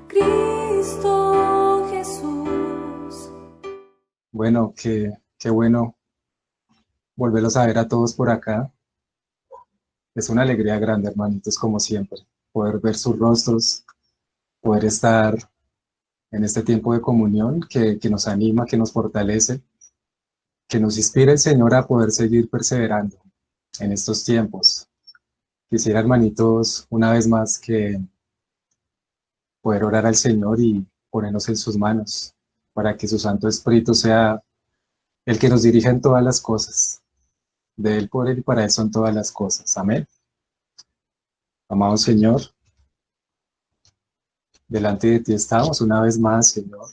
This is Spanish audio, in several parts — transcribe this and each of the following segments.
Cristo Jesús. Bueno, qué bueno volverlos a ver a todos por acá. Es una alegría grande, hermanitos, como siempre, poder ver sus rostros, poder estar en este tiempo de comunión que nos anima, que nos fortalece, que nos inspira el Señor a poder seguir perseverando en estos tiempos. Quisiera, hermanitos, una vez más que poder orar al Señor y ponernos en sus manos para que su Santo Espíritu sea el que nos dirija en todas las cosas. De Él, por Él y para Él son todas las cosas. Amén. Amado Señor, delante de ti estamos una vez más, Señor.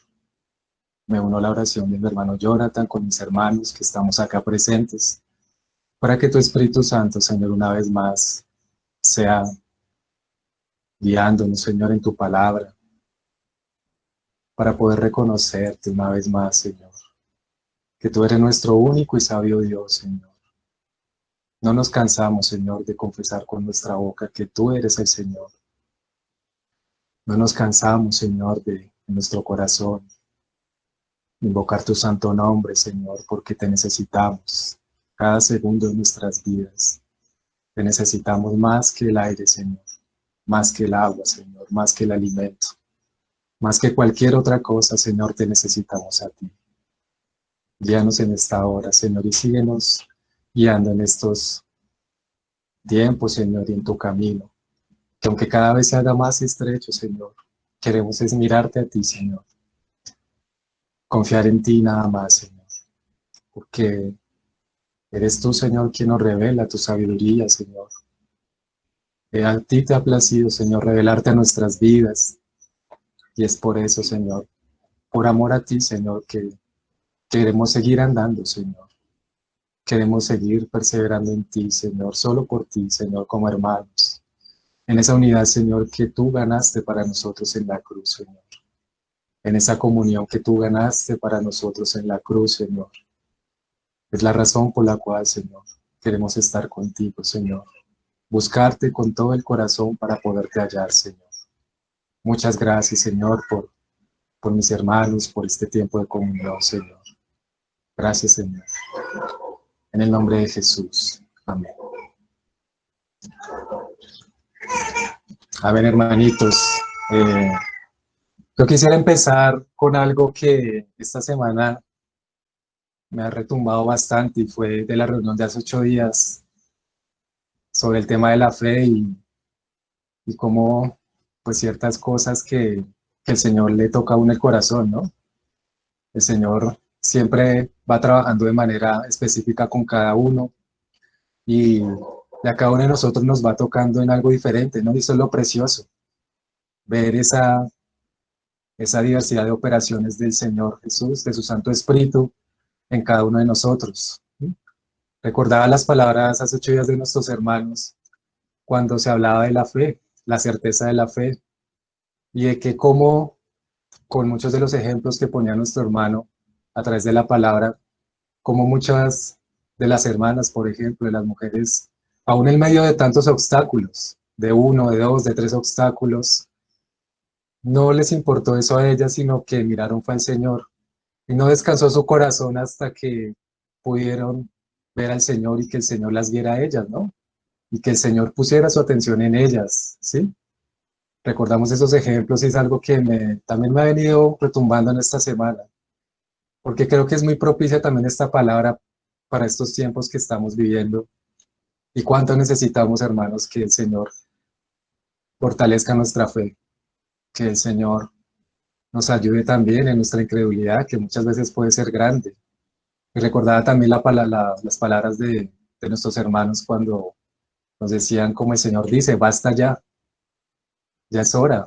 Me uno a la oración de mi hermano Jonathan con mis hermanos que estamos acá presentes, para que tu Espíritu Santo, Señor, una vez más sea guiándonos, Señor, en tu palabra, para poder reconocerte una vez más, Señor, que tú eres nuestro único y sabio Dios, Señor. No nos cansamos, Señor, de confesar con nuestra boca que tú eres el Señor. No nos cansamos, Señor, de en nuestro corazón invocar tu santo nombre, Señor, porque te necesitamos cada segundo de nuestras vidas. Te necesitamos más que el aire, Señor, más que el agua, Señor, más que el alimento, más que cualquier otra cosa, Señor, te necesitamos a ti. Guíanos en esta hora, Señor, y síguenos guiando en estos tiempos, Señor, y en tu camino, que aunque cada vez se haga más estrecho, Señor, queremos es mirarte a ti, Señor, confiar en ti nada más, Señor, porque eres tú, Señor, quien nos revela tu sabiduría, Señor. A ti te ha placido, Señor, revelarte a nuestras vidas, y es por eso, Señor, por amor a ti, Señor, que queremos seguir andando, Señor. Queremos seguir perseverando en ti, Señor, solo por ti, Señor, como hermanos. En esa unidad, Señor, que tú ganaste para nosotros en la cruz, Señor. En esa comunión que tú ganaste para nosotros en la cruz, Señor. Es la razón por la cual, Señor, queremos estar contigo, Señor. Buscarte con todo el corazón para poderte hallar, Señor. Muchas gracias, Señor, por mis hermanos, por este tiempo de comunión, Señor. Gracias, Señor. En el nombre de Jesús. Amén. A ver, hermanitos, eh, yo quisiera empezar con algo que esta semana me ha retumbado bastante y fue de la reunión de hace 8 días sobre el tema de la fe y cómo pues ciertas cosas que el Señor le toca a uno el corazón, ¿no? El Señor siempre va trabajando de manera específica con cada uno y a cada uno de nosotros nos va tocando en algo diferente, ¿no? Y eso es lo precioso, ver esa diversidad de operaciones del Señor Jesús, de su Santo Espíritu en cada uno de nosotros. Recordaba las palabras hace 8 días de nuestros hermanos cuando se hablaba de la fe, la certeza de la fe, y de que como con muchos de los ejemplos que ponía nuestro hermano a través de la palabra, como muchas de las hermanas, por ejemplo, de las mujeres, aún en medio de tantos obstáculos, de uno, de dos, de tres obstáculos, no les importó eso a ellas, sino que miraron fue al Señor. Y no descansó su corazón hasta que pudieron ver al Señor y que el Señor las viera a ellas, ¿no? Y que el Señor pusiera su atención en ellas, ¿sí? Recordamos esos ejemplos y es algo que también me ha venido retumbando en esta semana, porque creo que es muy propicia también esta palabra para estos tiempos que estamos viviendo y cuánto necesitamos, hermanos, que el Señor fortalezca nuestra fe, que el Señor nos ayude también en nuestra incredulidad, que muchas veces puede ser grande. Y recordaba también las palabras de nuestros hermanos cuando nos decían, como el Señor dice, basta ya, ya es hora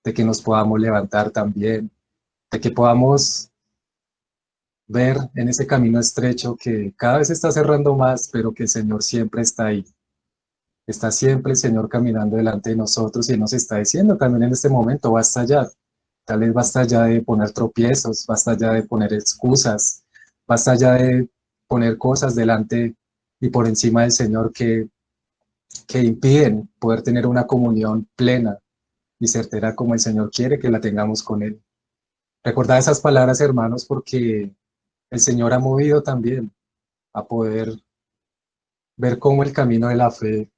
de que nos podamos levantar también, de que podamos ver en ese camino estrecho que cada vez está cerrando más, pero que el Señor siempre está ahí. Está siempre el Señor caminando delante de nosotros y nos está diciendo también en este momento, basta ya. Tal vez basta ya de poner tropiezos, basta ya de poner excusas, basta ya de poner cosas delante y por encima del Señor que que impiden poder tener una comunión plena y certera como el Señor quiere que la tengamos con Él. Recordad esas palabras, hermanos, porque el Señor ha movido también a poder ver cómo el camino de la fe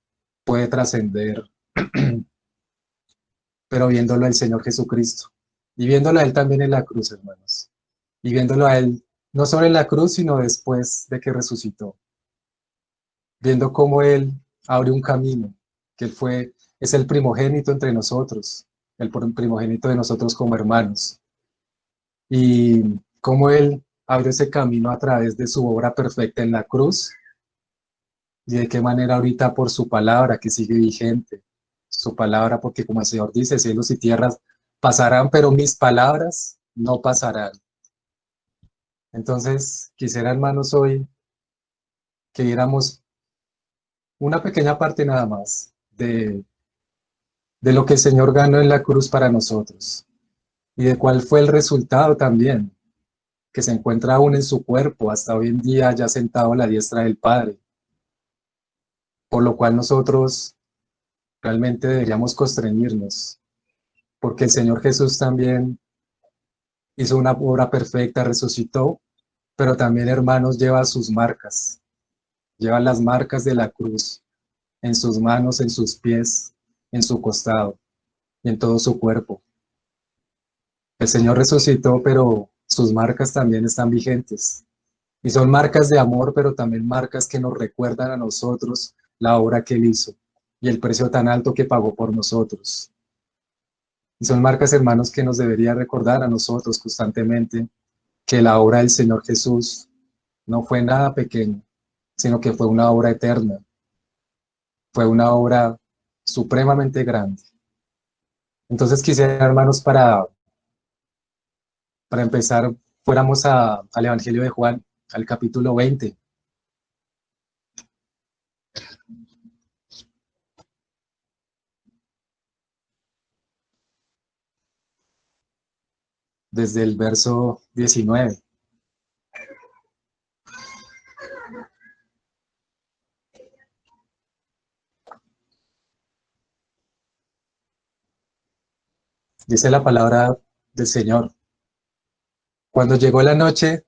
puede trascender, pero viéndolo al Señor Jesucristo y viéndolo a Él también en la cruz, hermanos, y viéndolo a Él no solo en la cruz, sino después de que resucitó, viendo cómo Él abre un camino, que Él es el primogénito entre nosotros, el primogénito de nosotros como hermanos, y cómo Él abre ese camino a través de su obra perfecta en la cruz, y de qué manera ahorita por su palabra que sigue vigente, su palabra, porque como el Señor dice, cielos y tierras pasarán, pero mis palabras no pasarán. Entonces, quisiera, hermanos, hoy que viéramos una pequeña parte nada más de lo que el Señor ganó en la cruz para nosotros y de cuál fue el resultado también, que se encuentra aún en su cuerpo, hasta hoy en día ya sentado a la diestra del Padre, por lo cual nosotros realmente deberíamos constreñirnos, porque el Señor Jesús también hizo una obra perfecta, resucitó, pero también, hermanos, lleva sus marcas, lleva las marcas de la cruz en sus manos, en sus pies, en su costado y en todo su cuerpo. El Señor resucitó, pero sus marcas también están vigentes. Y son marcas de amor, pero también marcas que nos recuerdan a nosotros la obra que Él hizo y el precio tan alto que pagó por nosotros. Y son marcas, hermanos, que nos debería recordar a nosotros constantemente que la obra del Señor Jesús no fue nada pequeña, sino que fue una obra eterna, fue una obra supremamente grande. Entonces quisiera, hermanos, para empezar, fuéramos al Evangelio de Juan, al capítulo 20, desde el verso 19. Dice la palabra del Señor. Cuando llegó la noche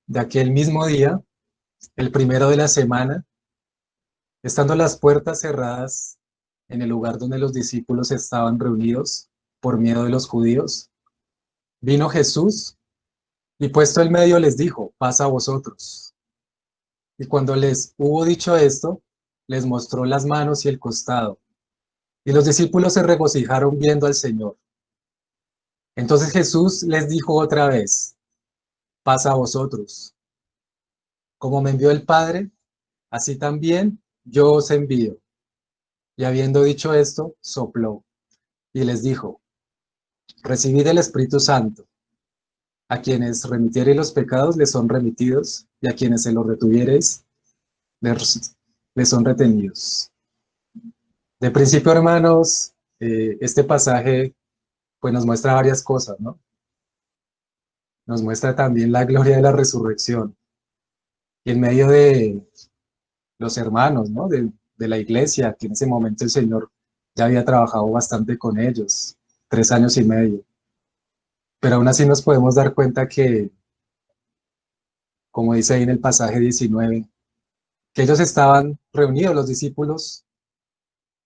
de aquel mismo día, el primero de la semana, estando las puertas cerradas en el lugar donde los discípulos estaban reunidos por miedo de los judíos, vino Jesús y puesto en medio les dijo, paz a vosotros. Y cuando les hubo dicho esto, les mostró las manos y el costado. Y los discípulos se regocijaron viendo al Señor. Entonces Jesús les dijo otra vez, paz a vosotros. Como me envió el Padre, así también yo os envío. Y habiendo dicho esto, sopló y les dijo, recibid el Espíritu Santo. A quienes remitiereis los pecados les son remitidos, y a quienes se los retuviereis les son retenidos. De principio, hermanos, este pasaje pues nos muestra varias cosas, ¿no? Nos muestra también la gloria de la resurrección. Y en medio de los hermanos, ¿no? De la iglesia, que en ese momento el Señor ya había trabajado bastante con ellos, 3 años y medio. Pero aún así nos podemos dar cuenta que, como dice ahí en el pasaje 19, que ellos estaban reunidos, los discípulos,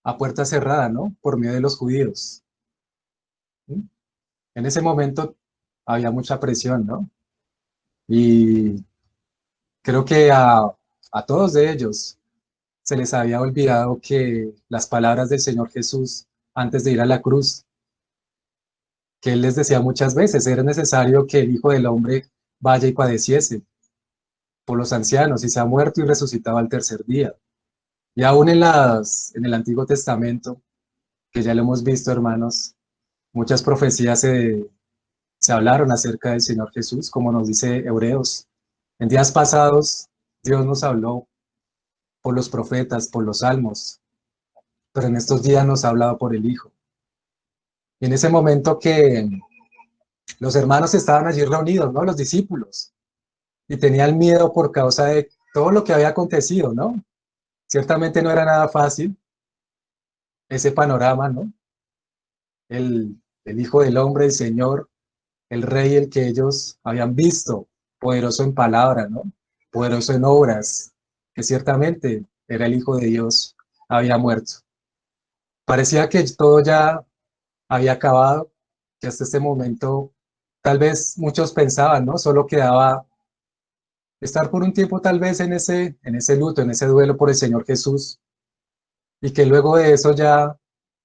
a puerta cerrada, ¿no? Por medio de los judíos. ¿Sí? En ese momento había mucha presión, ¿no? Y creo que a todos de ellos se les había olvidado que las palabras del Señor Jesús antes de ir a la cruz, que Él les decía muchas veces, era necesario que el Hijo del Hombre vaya y padeciese por los ancianos y sea muerto y resucitado al tercer día. Y aún en el Antiguo Testamento, que ya lo hemos visto, hermanos, muchas profecías se hablaron acerca del Señor Jesús, como nos dice Hebreos. En días pasados, Dios nos habló por los profetas, por los salmos, pero en estos días nos ha hablado por el Hijo. Y en ese momento que los hermanos estaban allí reunidos, ¿no? Los discípulos, y tenían miedo por causa de todo lo que había acontecido, ¿no? Ciertamente no era nada fácil ese panorama, ¿no? El Hijo del Hombre, el Señor, el Rey, el que ellos habían visto, poderoso en palabra, ¿no? Poderoso en obras, que ciertamente era el Hijo de Dios, había muerto. Parecía que todo ya había acabado, que hasta este momento tal vez muchos pensaban, ¿no? Solo quedaba estar por un tiempo tal vez en ese luto, en ese duelo por el Señor Jesús, y que luego de eso ya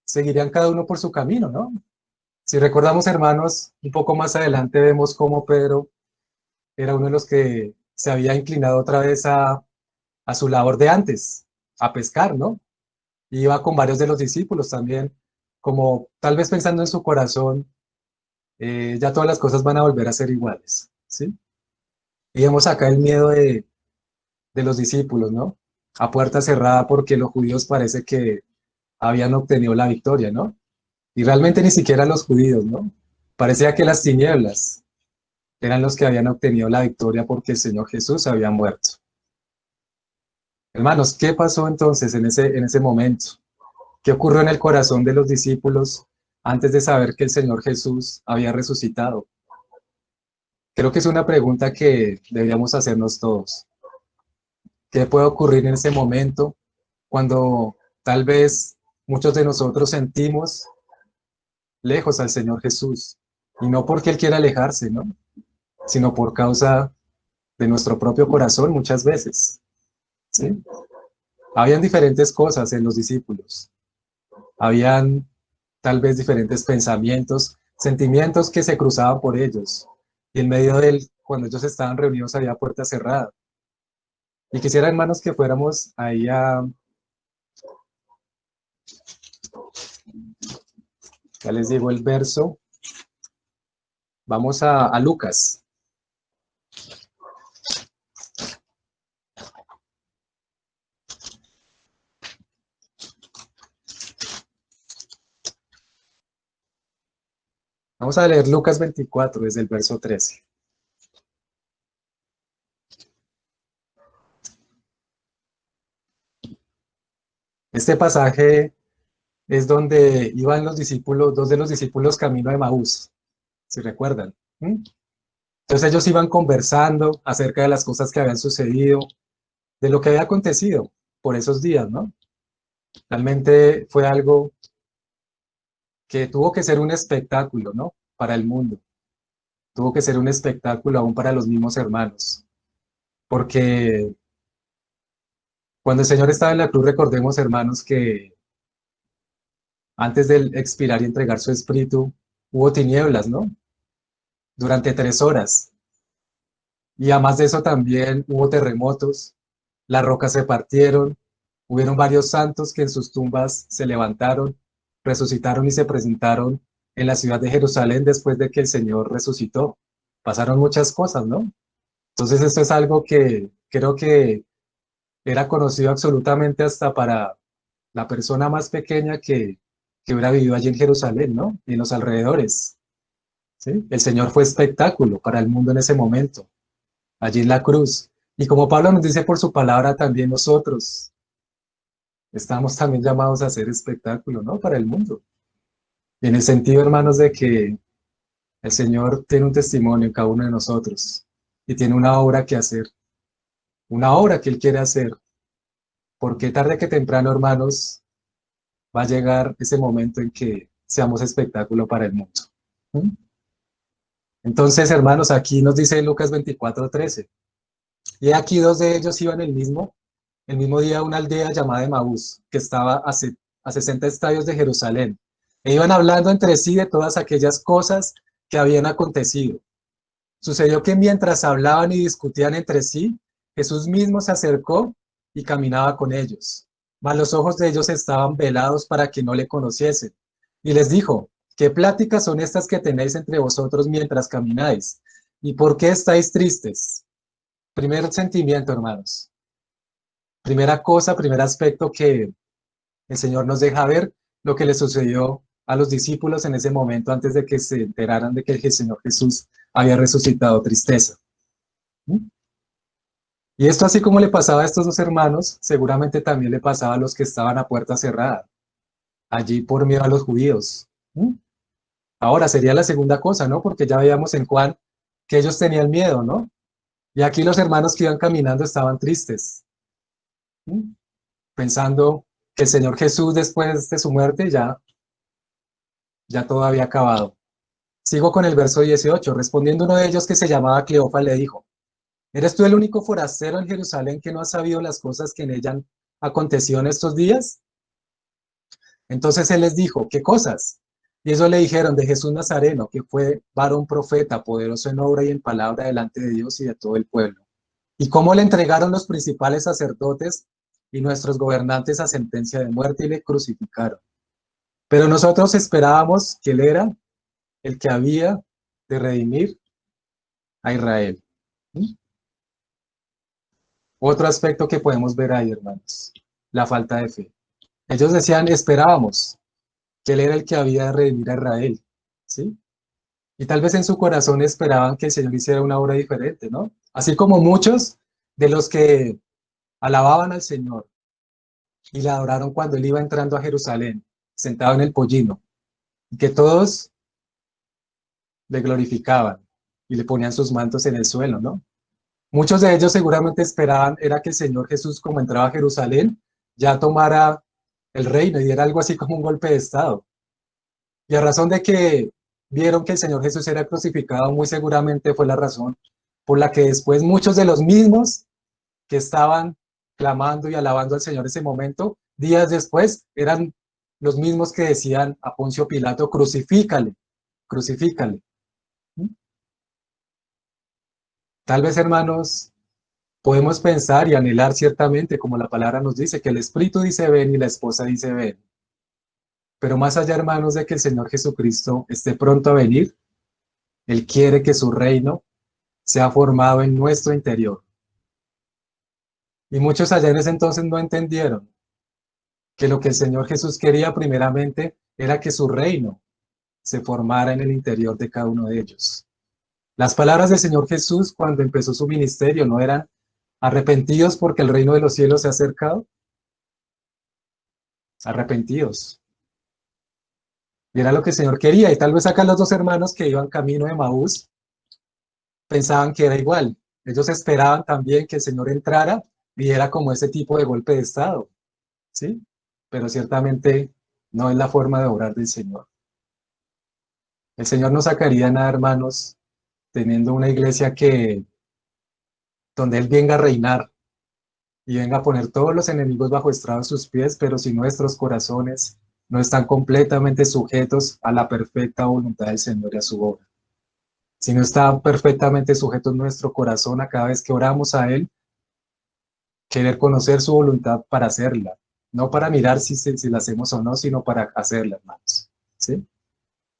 seguirían cada uno por su camino, ¿no? Si recordamos, hermanos, un poco más adelante vemos cómo Pedro era uno de los que se había inclinado otra vez a su labor de antes, a pescar, ¿no? Y iba con varios de los discípulos también, como tal vez pensando en su corazón, ya todas las cosas van a volver a ser iguales, ¿sí? Y vemos acá el miedo de los discípulos, ¿no? A puerta cerrada porque los judíos parece que habían obtenido la victoria, ¿no? Y realmente ni siquiera los judíos, ¿no? Parecía que las tinieblas eran los que habían obtenido la victoria porque el Señor Jesús había muerto. Hermanos, ¿qué pasó entonces en ese momento? ¿Qué ocurrió en el corazón de los discípulos antes de saber que el Señor Jesús había resucitado? Creo que es una pregunta que deberíamos hacernos todos. ¿Qué puede ocurrir en ese momento cuando tal vez muchos de nosotros sentimos lejos al Señor Jesús? Y no porque Él quiera alejarse, ¿no? Sino por causa de nuestro propio corazón muchas veces, ¿sí? Habían diferentes cosas en los discípulos. Habían tal vez diferentes pensamientos, sentimientos que se cruzaban por ellos. Y en medio de él, cuando ellos estaban reunidos, había puerta cerrada. Y quisiera, hermanos, que fuéramos ahí ya les digo el verso, vamos a Lucas. Vamos a leer Lucas 24 desde el verso 13. Este pasaje es donde iban los discípulos, dos de los discípulos camino de Emaús, si recuerdan. Entonces ellos iban conversando acerca de las cosas que habían sucedido, de lo que había acontecido por esos días, ¿no? Realmente fue algo que tuvo que ser un espectáculo, ¿no? Para el mundo. Tuvo que ser un espectáculo aún para los mismos hermanos. Porque cuando el Señor estaba en la cruz, recordemos, hermanos, que antes de expirar y entregar su espíritu, hubo tinieblas, ¿no? Durante 3 horas. Y además de eso también hubo terremotos, las rocas se partieron, hubieron varios santos que en sus tumbas se levantaron, resucitaron y se presentaron en la ciudad de Jerusalén después de que el Señor resucitó. Pasaron muchas cosas, ¿no? Entonces esto es algo que creo que era conocido absolutamente hasta para la persona más pequeña que hubiera vivido allí en Jerusalén, ¿no? Y en los alrededores, ¿sí? El Señor fue espectáculo para el mundo en ese momento, allí en la cruz. Y como Pablo nos dice por su palabra, también nosotros estamos también llamados a hacer espectáculo, ¿no? Para el mundo. Y en el sentido, hermanos, de que el Señor tiene un testimonio en cada uno de nosotros y tiene una obra que hacer, una obra que Él quiere hacer. Porque tarde que temprano, hermanos, va a llegar ese momento en que seamos espectáculo para el mundo. ¿Mm? Entonces, hermanos, aquí nos dice Lucas 24:13. Y aquí dos de ellos iban el mismo día a una aldea llamada Emaús, que estaba a 60 estadios de Jerusalén. E iban hablando entre sí de todas aquellas cosas que habían acontecido. Sucedió que mientras hablaban y discutían entre sí, Jesús mismo se acercó y caminaba con ellos. Mas los ojos de ellos estaban velados para que no le conociesen. Y les dijo, ¿qué pláticas son estas que tenéis entre vosotros mientras camináis? ¿Y por qué estáis tristes? Primer sentimiento, hermanos. Primera cosa, primer aspecto que el Señor nos deja ver, lo que le sucedió a los discípulos en ese momento antes de que se enteraran de que el Señor Jesús había resucitado. Tristeza. ¿Mm? Y esto así como le pasaba a estos dos hermanos, seguramente también le pasaba a los que estaban a puerta cerrada, allí por miedo a los judíos. ¿Mm? Ahora sería la segunda cosa, ¿no? Porque ya veíamos en Juan que ellos tenían miedo, ¿no? Y aquí los hermanos que iban caminando estaban tristes, ¿Mm? Pensando que el Señor Jesús después de su muerte ya todo había acabado. Sigo con el verso 18. Respondiendo uno de ellos que se llamaba Cleofa le dijo, ¿eres tú el único forastero en Jerusalén que no ha sabido las cosas que en ella han acontecido en estos días? Entonces él les dijo, ¿qué cosas? Y eso le dijeron de Jesús Nazareno, que fue varón profeta, poderoso en obra y en palabra delante de Dios y de todo el pueblo. Y cómo le entregaron los principales sacerdotes y nuestros gobernantes a sentencia de muerte y le crucificaron. Pero nosotros esperábamos que él era el que había de redimir a Israel. ¿Mm? Otro aspecto que podemos ver ahí, hermanos, la falta de fe. Ellos decían, esperábamos que él era el que había de redimir a Israel, ¿sí? Y tal vez en su corazón esperaban que el Señor hiciera una obra diferente, ¿no? Así como muchos de los que alababan al Señor y le adoraron cuando él iba entrando a Jerusalén, sentado en el pollino, y que todos le glorificaban y le ponían sus mantos en el suelo, ¿no? Muchos de ellos seguramente esperaban era que el Señor Jesús, como entraba a Jerusalén, ya tomara el reino y diera algo así como un golpe de estado. Y a razón de que vieron que el Señor Jesús era crucificado, muy seguramente fue la razón por la que después muchos de los mismos que estaban clamando y alabando al Señor en ese momento, días después eran los mismos que decían a Poncio Pilato, crucifícale, crucifícale. Tal vez, hermanos, podemos pensar y anhelar ciertamente, como la palabra nos dice, que el Espíritu dice ven y la esposa dice ven. Pero más allá, hermanos, de que el Señor Jesucristo esté pronto a venir, Él quiere que su reino sea formado en nuestro interior. Y muchos allá en ese entonces no entendieron que lo que el Señor Jesús quería primeramente era que su reino se formara en el interior de cada uno de ellos. Las palabras del Señor Jesús cuando empezó su ministerio no eran arrepentidos porque el reino de los cielos se ha acercado, arrepentidos. Y era lo que el Señor quería. Y tal vez acá los dos hermanos que iban camino de Maús pensaban que era igual. Ellos esperaban también que el Señor entrara y diera como ese tipo de golpe de estado, ¿sí? Pero ciertamente no es la forma de obrar del Señor. El Señor no sacaría nada, hermanos, teniendo una iglesia donde Él venga a reinar y venga a poner todos los enemigos bajo estrado de sus pies, pero si nuestros corazones no están completamente sujetos a la perfecta voluntad del Señor y a su obra. Si no está perfectamente sujeto nuestro corazón a cada vez que oramos a Él, querer conocer su voluntad para hacerla, no para mirar si la hacemos o no, sino para hacerla, hermanos. ¿Sí?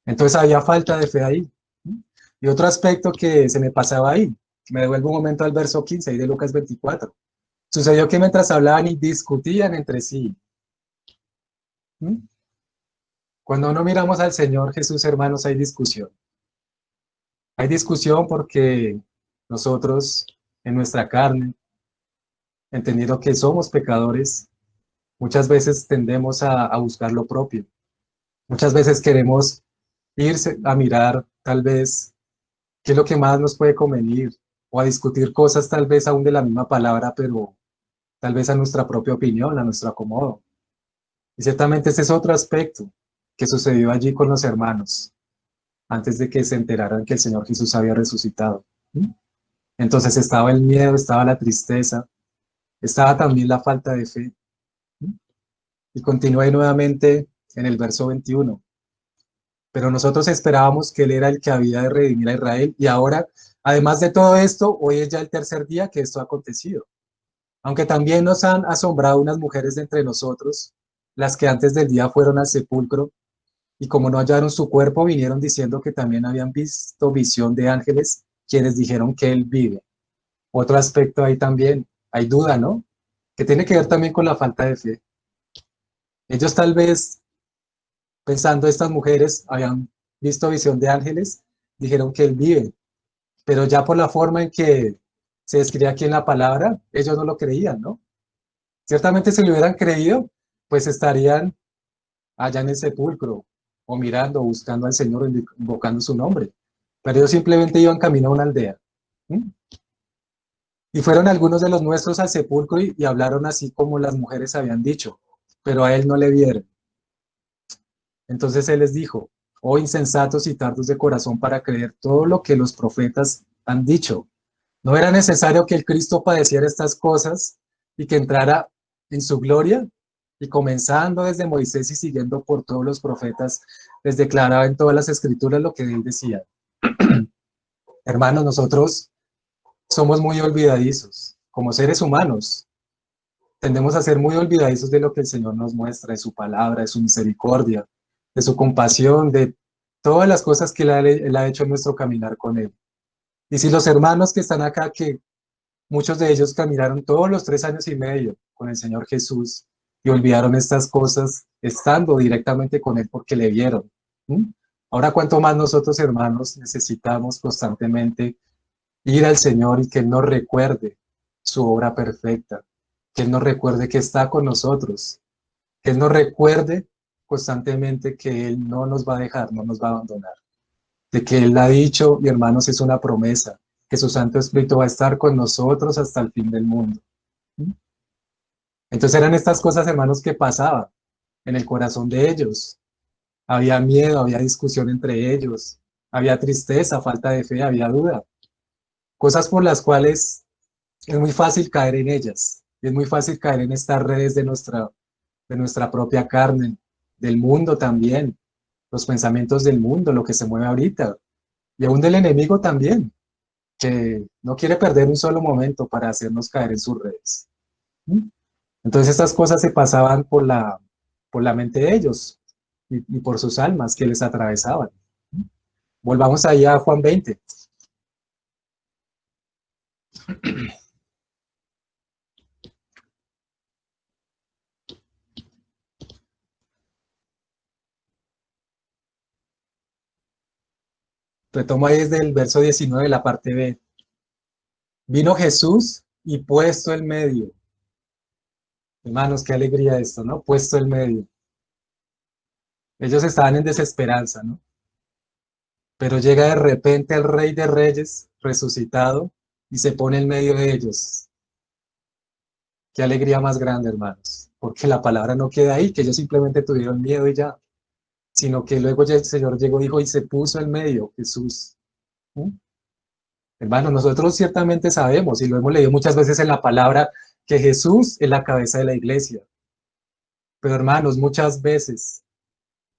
Entonces había falta de fe ahí. Y otro aspecto que se me pasaba ahí, me devuelvo un momento al verso 15 ahí de Lucas 24. Sucedió que mientras hablaban y discutían entre sí, ¿Mm? Cuando no miramos al Señor Jesús, hermanos, hay discusión. Hay discusión porque nosotros, en nuestra carne, entendiendo que somos pecadores, muchas veces tendemos a buscar lo propio. Muchas veces queremos irse a mirar tal vez qué es lo que más nos puede convenir o a discutir cosas tal vez aún de la misma palabra, pero tal vez a nuestra propia opinión, a nuestro acomodo. Y ciertamente ese es otro aspecto que sucedió allí con los hermanos antes de que se enteraran que el Señor Jesús había resucitado. Entonces estaba el miedo, estaba la tristeza, estaba también la falta de fe. Y continúa ahí nuevamente en el verso 21. Pero nosotros esperábamos que Él era el que había de redimir a Israel y ahora, además de todo esto, hoy es ya el tercer día que esto ha acontecido. Aunque también nos han asombrado unas mujeres de entre nosotros, las que antes del día fueron al sepulcro y como no hallaron su cuerpo, vinieron diciendo que también habían visto visión de ángeles, quienes dijeron que Él vive. Otro aspecto ahí también, hay duda, ¿no? Que tiene que ver también con la falta de fe. Ellos tal vez, pensando estas mujeres, habían visto visión de ángeles, dijeron que Él vive, pero ya por la forma en que se describe aquí en la palabra, ellos no lo creían, ¿no? Ciertamente si lo hubieran creído, pues estarían allá en el sepulcro, o mirando, buscando al Señor, invocando su nombre. Pero ellos simplemente iban camino a una aldea. ¿Mm? Y fueron algunos de los nuestros al sepulcro y hablaron así como las mujeres habían dicho, pero a él no le vieron. Entonces él les dijo, oh insensatos y tardos de corazón para creer todo lo que los profetas han dicho. ¿No era necesario que el Cristo padeciera estas cosas y que entrara en su gloria? Y comenzando desde Moisés y siguiendo por todos los profetas, les declaraba en todas las escrituras lo que él decía. Hermanos, nosotros somos muy olvidadizos. Como seres humanos, tendemos a ser muy olvidadizos de lo que el Señor nos muestra, de su palabra, de su misericordia, de su compasión, de todas las cosas que él ha hecho en nuestro caminar con Él. Y si los hermanos que están acá, que muchos de ellos caminaron todos los 3 años y medio con el Señor Jesús y olvidaron estas cosas estando directamente con Él porque le vieron. ¿Mm? Ahora, cuánto más nosotros, hermanos, necesitamos constantemente ir al Señor y que Él nos recuerde su obra perfecta, que Él nos recuerde que está con nosotros, que Él nos recuerde constantemente que Él no nos va a dejar, no nos va a abandonar, de que Él ha dicho, y hermanos, es una promesa, que su Santo Espíritu va a estar con nosotros hasta el fin del mundo. Entonces eran estas cosas, hermanos, que pasaban en el corazón de ellos. Había miedo, había discusión entre ellos, había tristeza, falta de fe, había duda. Cosas por las cuales es muy fácil caer en ellas. Es muy fácil caer en estas redes de nuestra propia carne, del mundo también, los pensamientos del mundo, lo que se mueve ahorita, y aún del enemigo también, que no quiere perder un solo momento para hacernos caer en sus redes. ¿Mm? Entonces estas cosas se pasaban por la mente de ellos y por sus almas que les atravesaban. ¿Mm? Volvamos ahí a Juan 20. Retomo ahí desde el verso 19 de la parte B. Vino Jesús y puesto el medio. Hermanos, qué alegría esto, ¿no? Puesto el medio. Ellos estaban en desesperanza, ¿no? Pero llega de repente el Rey de Reyes resucitado y se pone en medio de ellos. Qué alegría más grande, hermanos. Porque la palabra no queda ahí, que ellos simplemente tuvieron miedo y ya, sino que luego ya el Señor llegó, dijo, y se puso en medio, Jesús. ¿Mm? Hermanos, nosotros ciertamente sabemos, y lo hemos leído muchas veces en la palabra, que Jesús es la cabeza de la iglesia. Pero hermanos, muchas veces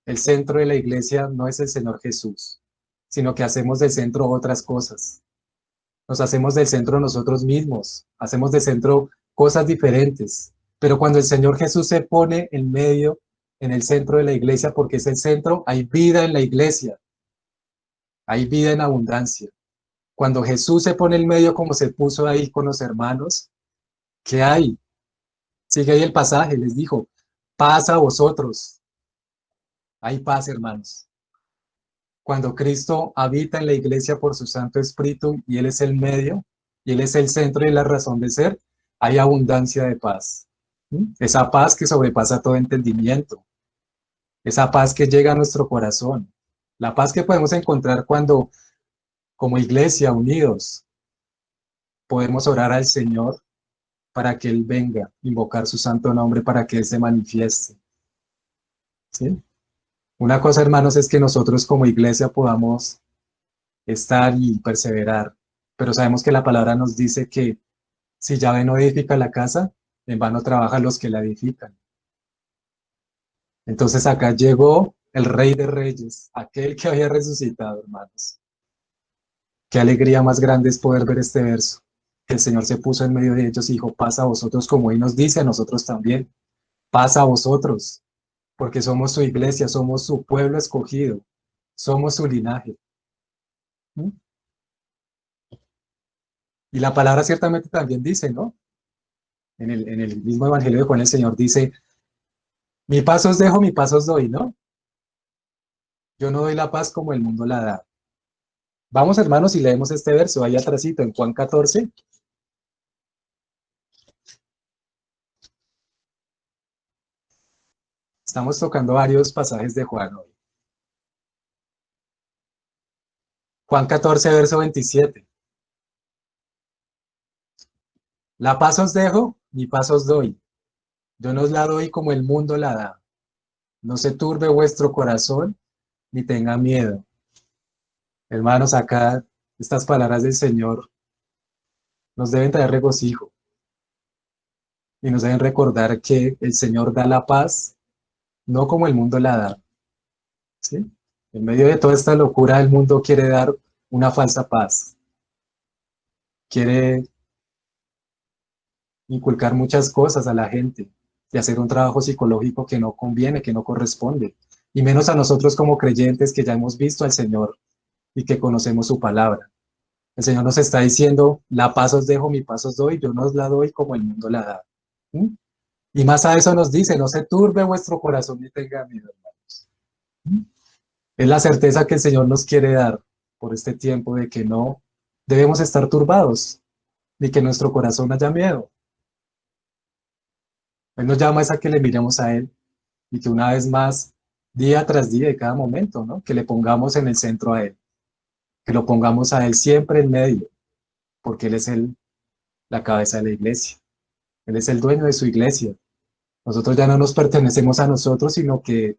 el centro de la iglesia no es el Señor Jesús, sino que hacemos del centro otras cosas. Nos hacemos del centro nosotros mismos, hacemos del centro cosas diferentes. Pero cuando el Señor Jesús se pone en medio, en el centro de la iglesia, porque es el centro, hay vida en la iglesia, hay vida en abundancia. Cuando Jesús se pone en medio como se puso ahí con los hermanos, ¿qué hay? Sigue ahí el pasaje, les dijo, paz a vosotros. Hay paz, hermanos. Cuando Cristo habita en la iglesia por su Santo Espíritu y Él es el medio y Él es el centro y la razón de ser, hay abundancia de paz. ¿Mm? Esa paz que sobrepasa todo entendimiento, esa paz que llega a nuestro corazón, la paz que podemos encontrar cuando, como iglesia, unidos, podemos orar al Señor para que Él venga, invocar su santo nombre para que Él se manifieste. ¿Sí? Una cosa, hermanos, es que nosotros como iglesia podamos estar y perseverar. Pero sabemos que la palabra nos dice que si Yahvé no edifica la casa, en vano trabajan los que la edifican. Entonces acá llegó el Rey de Reyes, aquel que había resucitado, hermanos. Qué alegría más grande es poder ver este verso, que el Señor se puso en medio de ellos y dijo, pasa a vosotros, como Él nos dice a nosotros también, pasa a vosotros, porque somos su iglesia, somos su pueblo escogido, somos su linaje. ¿Mm? Y la palabra ciertamente también dice, ¿no? En el mismo Evangelio de Juan el Señor dice, mi paz os dejo, mi paz os doy, ¿no? Yo no doy la paz como el mundo la da. Vamos, hermanos, y leemos este verso ahí atrásito en Juan 14. Estamos tocando varios pasajes de Juan hoy. Juan 14, verso 27. La paz os dejo, mi paz os doy. Yo no os la doy como el mundo la da. No se turbe vuestro corazón, ni tenga miedo. Hermanos, acá estas palabras del Señor nos deben traer regocijo y nos deben recordar que el Señor da la paz, no como el mundo la da. ¿Sí? En medio de toda esta locura, el mundo quiere dar una falsa paz. Quiere inculcar muchas cosas a la gente y hacer un trabajo psicológico que no conviene, que no corresponde. Y menos a nosotros como creyentes que ya hemos visto al Señor y que conocemos su palabra. El Señor nos está diciendo, la paz os dejo, mi paz os doy, yo no os la doy como el mundo la da. ¿Mm? Y más a eso nos dice, no se turbe vuestro corazón ni tenga miedo, hermanos. ¿Mm? Es la certeza que el Señor nos quiere dar por este tiempo de que no debemos estar turbados, ni que nuestro corazón haya miedo. Él nos llama es a que le miremos a Él y que una vez más, día tras día y cada momento, ¿no? Que le pongamos en el centro a Él, que lo pongamos a Él siempre en medio, porque Él es la cabeza de la iglesia. Él es el dueño de su iglesia. Nosotros ya no nos pertenecemos a nosotros, sino que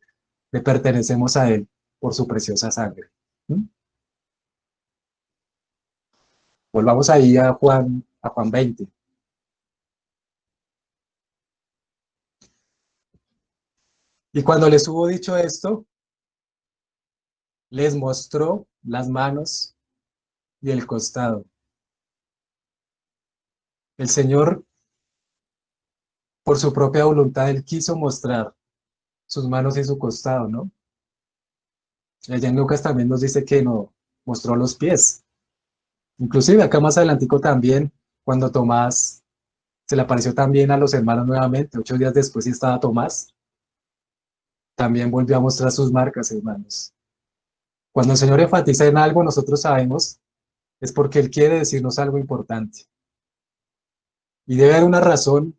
le pertenecemos a Él por su preciosa sangre. ¿Mm? Volvamos ahí a Juan 20. Y cuando les hubo dicho esto, les mostró las manos y el costado. El Señor, por su propia voluntad, Él quiso mostrar sus manos y su costado, ¿no? Y allá en Lucas también nos dice que nos mostró los pies. Inclusive acá más adelantico también, cuando Tomás se le apareció también a los hermanos nuevamente, 8 días después y estaba Tomás, también volvió a mostrar sus marcas, hermanos. Cuando el Señor enfatiza en algo, nosotros sabemos, es porque Él quiere decirnos algo importante. Y debe haber una razón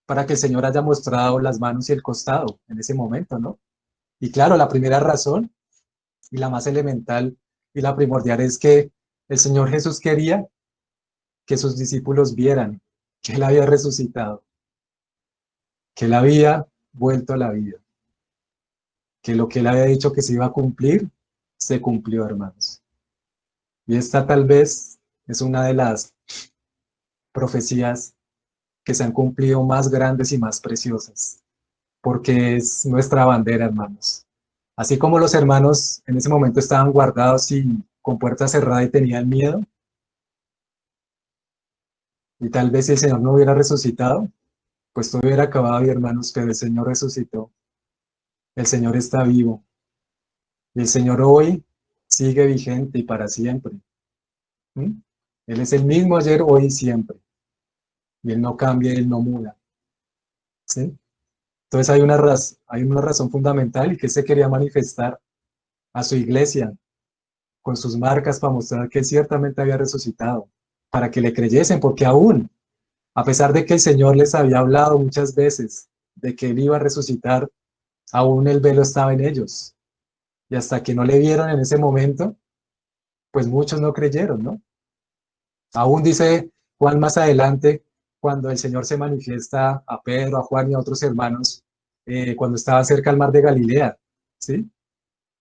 para que el Señor haya mostrado las manos y el costado en ese momento, ¿no? Y claro, la primera razón, y la más elemental y la primordial, es que el Señor Jesús quería que sus discípulos vieran que Él había resucitado, que Él había vuelto a la vida, que lo que Él había dicho que se iba a cumplir, se cumplió, hermanos. Y esta tal vez es una de las profecías que se han cumplido más grandes y más preciosas, porque es nuestra bandera, hermanos. Así como los hermanos en ese momento estaban guardados y con puerta cerrada y tenían miedo, y tal vez si el Señor no hubiera resucitado, pues todo hubiera acabado, y hermanos, pero el Señor resucitó, el Señor está vivo, y el Señor hoy sigue vigente y para siempre. ¿Mm? Él es el mismo ayer, hoy y siempre, y Él no cambia, Él no muda. ¿Sí? Entonces hay una razón fundamental y que se quería manifestar a su iglesia con sus marcas para mostrar que Él ciertamente había resucitado, para que le creyesen, porque aún, a pesar de que el Señor les había hablado muchas veces de que Él iba a resucitar, aún el velo estaba en ellos. Y hasta que no le vieron en ese momento, pues muchos no creyeron, ¿no? Aún dice Juan más adelante, cuando el Señor se manifiesta a Pedro, a Juan y a otros hermanos, cuando estaba cerca al mar de Galilea, ¿sí?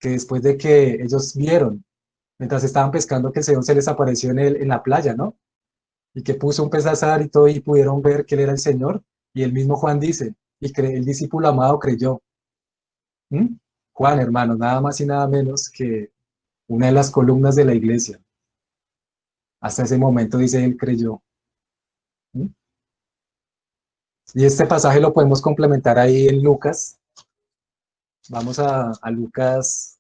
Que después de que ellos vieron, mientras estaban pescando, que el Señor se les apareció en la playa, ¿no? Y que puso un pez al azar y todo, y pudieron ver que Él era el Señor. Y el mismo Juan dice, el discípulo amado creyó. ¿Mm? Juan, hermano, nada más y nada menos que una de las columnas de la iglesia. Hasta ese momento dice, él creyó. ¿Mm? Y este pasaje lo podemos complementar ahí en Lucas. Vamos a Lucas.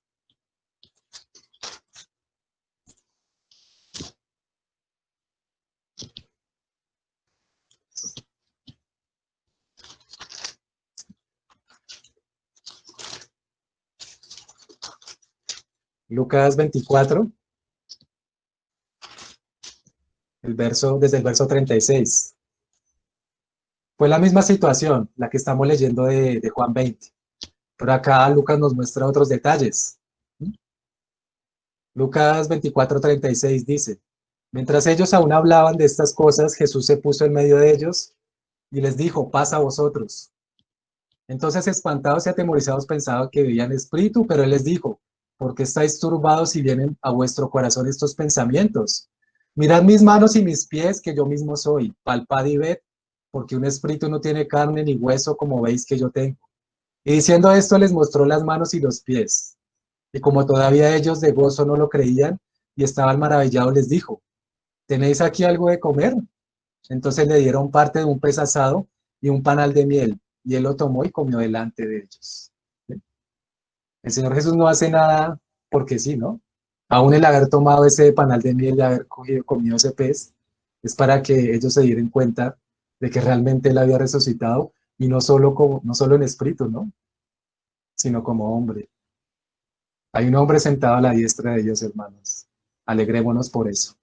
Lucas 24, desde el verso 36. Fue la misma situación, la que estamos leyendo de Juan 20. Pero acá Lucas nos muestra otros detalles. Lucas 24:36 dice, mientras ellos aún hablaban de estas cosas, Jesús se puso en medio de ellos y les dijo, paz a vosotros. Entonces, espantados y atemorizados, pensaban que veían espíritu, pero él les dijo, ¿por qué estáis turbados y vienen a vuestro corazón estos pensamientos? Mirad mis manos y mis pies, que yo mismo soy, palpad y ved, porque un espíritu no tiene carne ni hueso, como veis que yo tengo. Y diciendo esto, les mostró las manos y los pies. Y como todavía ellos de gozo no lo creían y estaban maravillados, les dijo, ¿tenéis aquí algo de comer? Entonces le dieron parte de un pez asado y un panal de miel, y él lo tomó y comió delante de ellos. ¿Sí? El Señor Jesús no hace nada porque sí, ¿no? Aún el haber tomado ese panal de miel y haber comido ese pez, es para que ellos se dieran cuenta de que realmente él había resucitado, y no solo en espíritu, ¿no? Sino como hombre. Hay un hombre sentado a la diestra de Dios, hermanos. Alegrémonos por eso.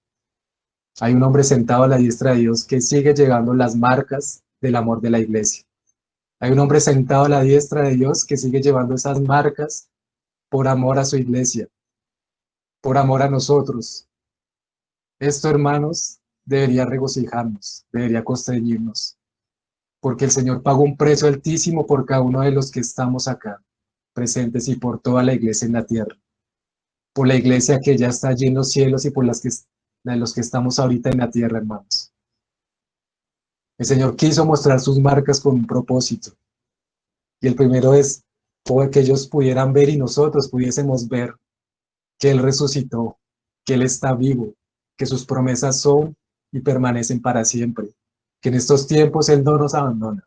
Hay un hombre sentado a la diestra de Dios que sigue llevando las marcas del amor de la iglesia. Hay un hombre sentado a la diestra de Dios que sigue llevando esas marcas por amor a su iglesia, por amor a nosotros. Esto, hermanos, debería regocijarnos, debería constreñirnos, porque el Señor pagó un precio altísimo por cada uno de los que estamos acá presentes y por toda la iglesia en la tierra, por la iglesia que ya está allí en los cielos y por de los que estamos ahorita en la tierra, hermanos. El Señor quiso mostrar sus marcas con un propósito, y el primero es que ellos pudieran ver y nosotros pudiésemos ver que Él resucitó, que Él está vivo, que sus promesas son y permanecen para siempre, que en estos tiempos Él no nos abandona,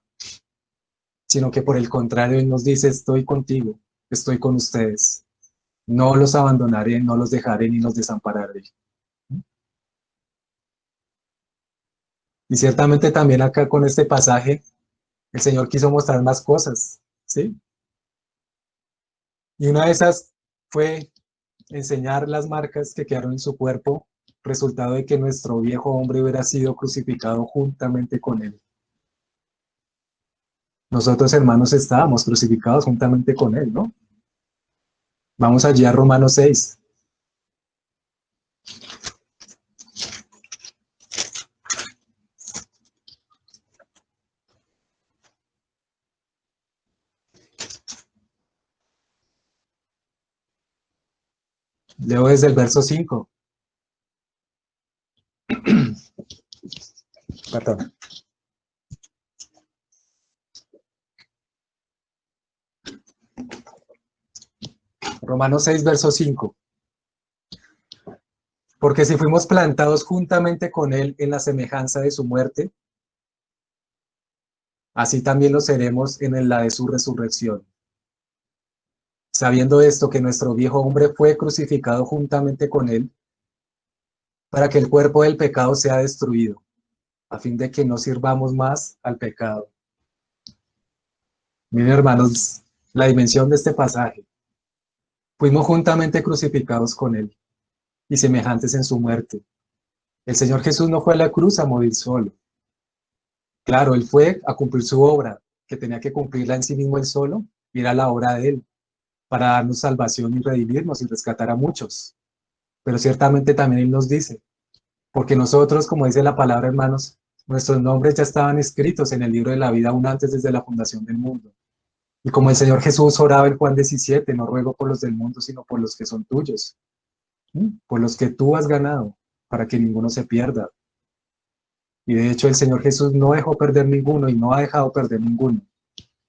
sino que por el contrario Él nos dice, estoy contigo, estoy con ustedes, no los abandonaré, no los dejaré ni los desampararé. Y ciertamente también acá con este pasaje, el Señor quiso mostrar más cosas, ¿sí? Y una de esas fue enseñar las marcas que quedaron en su cuerpo, resultado de que nuestro viejo hombre hubiera sido crucificado juntamente con él. Nosotros, hermanos, estábamos crucificados juntamente con él, ¿no? Vamos allí a Romanos 6. Leo desde el verso 5. Perdón. Romanos 6, verso 5. Porque si fuimos plantados juntamente con él en la semejanza de su muerte, así también lo seremos en la de su resurrección. Sabiendo esto, que nuestro viejo hombre fue crucificado juntamente con él, para que el cuerpo del pecado sea destruido, a fin de que no sirvamos más al pecado. Miren, hermanos, la dimensión de este pasaje. Fuimos juntamente crucificados con él y semejantes en su muerte. El Señor Jesús no fue a la cruz a morir solo. Claro, él fue a cumplir su obra, que tenía que cumplirla en sí mismo él solo, y era la obra de él, para darnos salvación y redimirnos y rescatar a muchos. Pero ciertamente también él nos dice, porque nosotros, como dice la palabra, hermanos, nuestros nombres ya estaban escritos en el libro de la vida aún antes desde la fundación del mundo. Y como el Señor Jesús oraba en Juan 17, no ruego por los del mundo, sino por los que son tuyos, por los que tú has ganado, para que ninguno se pierda. Y de hecho el Señor Jesús no dejó perder ninguno y no ha dejado perder ninguno.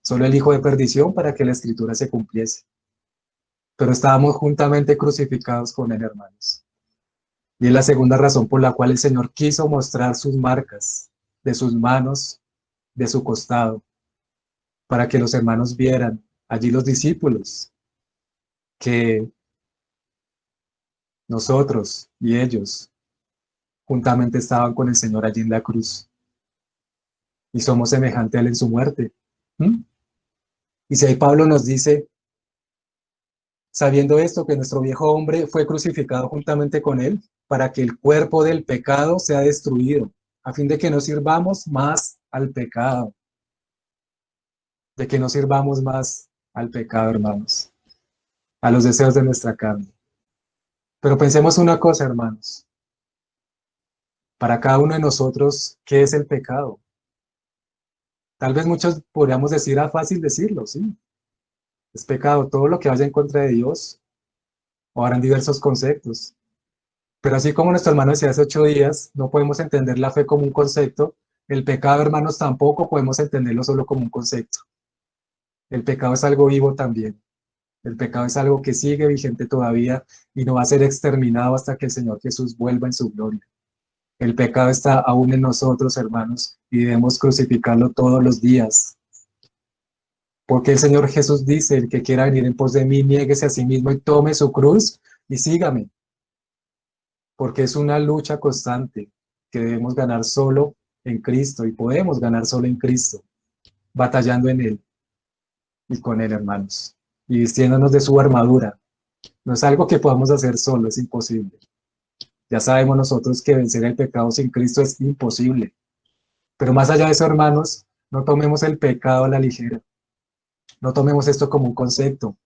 Solo el hijo de perdición para que la escritura se cumpliese. Pero estábamos juntamente crucificados con él, hermanos. Y es la segunda razón por la cual el Señor quiso mostrar sus marcas de sus manos, de su costado, para que los hermanos vieran, allí los discípulos, que nosotros y ellos juntamente estaban con el Señor allí en la cruz y somos semejantes a él en su muerte. Y si ahí Pablo nos dice, sabiendo esto, que nuestro viejo hombre fue crucificado juntamente con él para que el cuerpo del pecado sea destruido, a fin de que no sirvamos más al pecado, de que no sirvamos más al pecado, hermanos, a los deseos de nuestra carne. Pero pensemos una cosa, hermanos, para cada uno de nosotros, ¿qué es el pecado? Tal vez muchos podríamos decir, fácil decirlo, sí, es pecado todo lo que vaya en contra de Dios, o harán diversos conceptos. Pero así como nuestro hermano decía hace 8 días, no podemos entender la fe como un concepto, el pecado, hermanos, tampoco podemos entenderlo solo como un concepto. El pecado es algo vivo también. El pecado es algo que sigue vigente todavía y no va a ser exterminado hasta que el Señor Jesús vuelva en su gloria. El pecado está aún en nosotros, hermanos, y debemos crucificarlo todos los días. Porque el Señor Jesús dice, el que quiera venir en pos de mí, niéguese a sí mismo y tome su cruz y sígame. Porque es una lucha constante que debemos ganar solo en Cristo y podemos ganar solo en Cristo, batallando en Él y con Él, hermanos, y vistiéndonos de su armadura. No es algo que podamos hacer solo, es imposible. Ya sabemos nosotros que vencer el pecado sin Cristo es imposible. Pero más allá de eso, hermanos, no tomemos el pecado a la ligera. No tomemos esto como un concepto.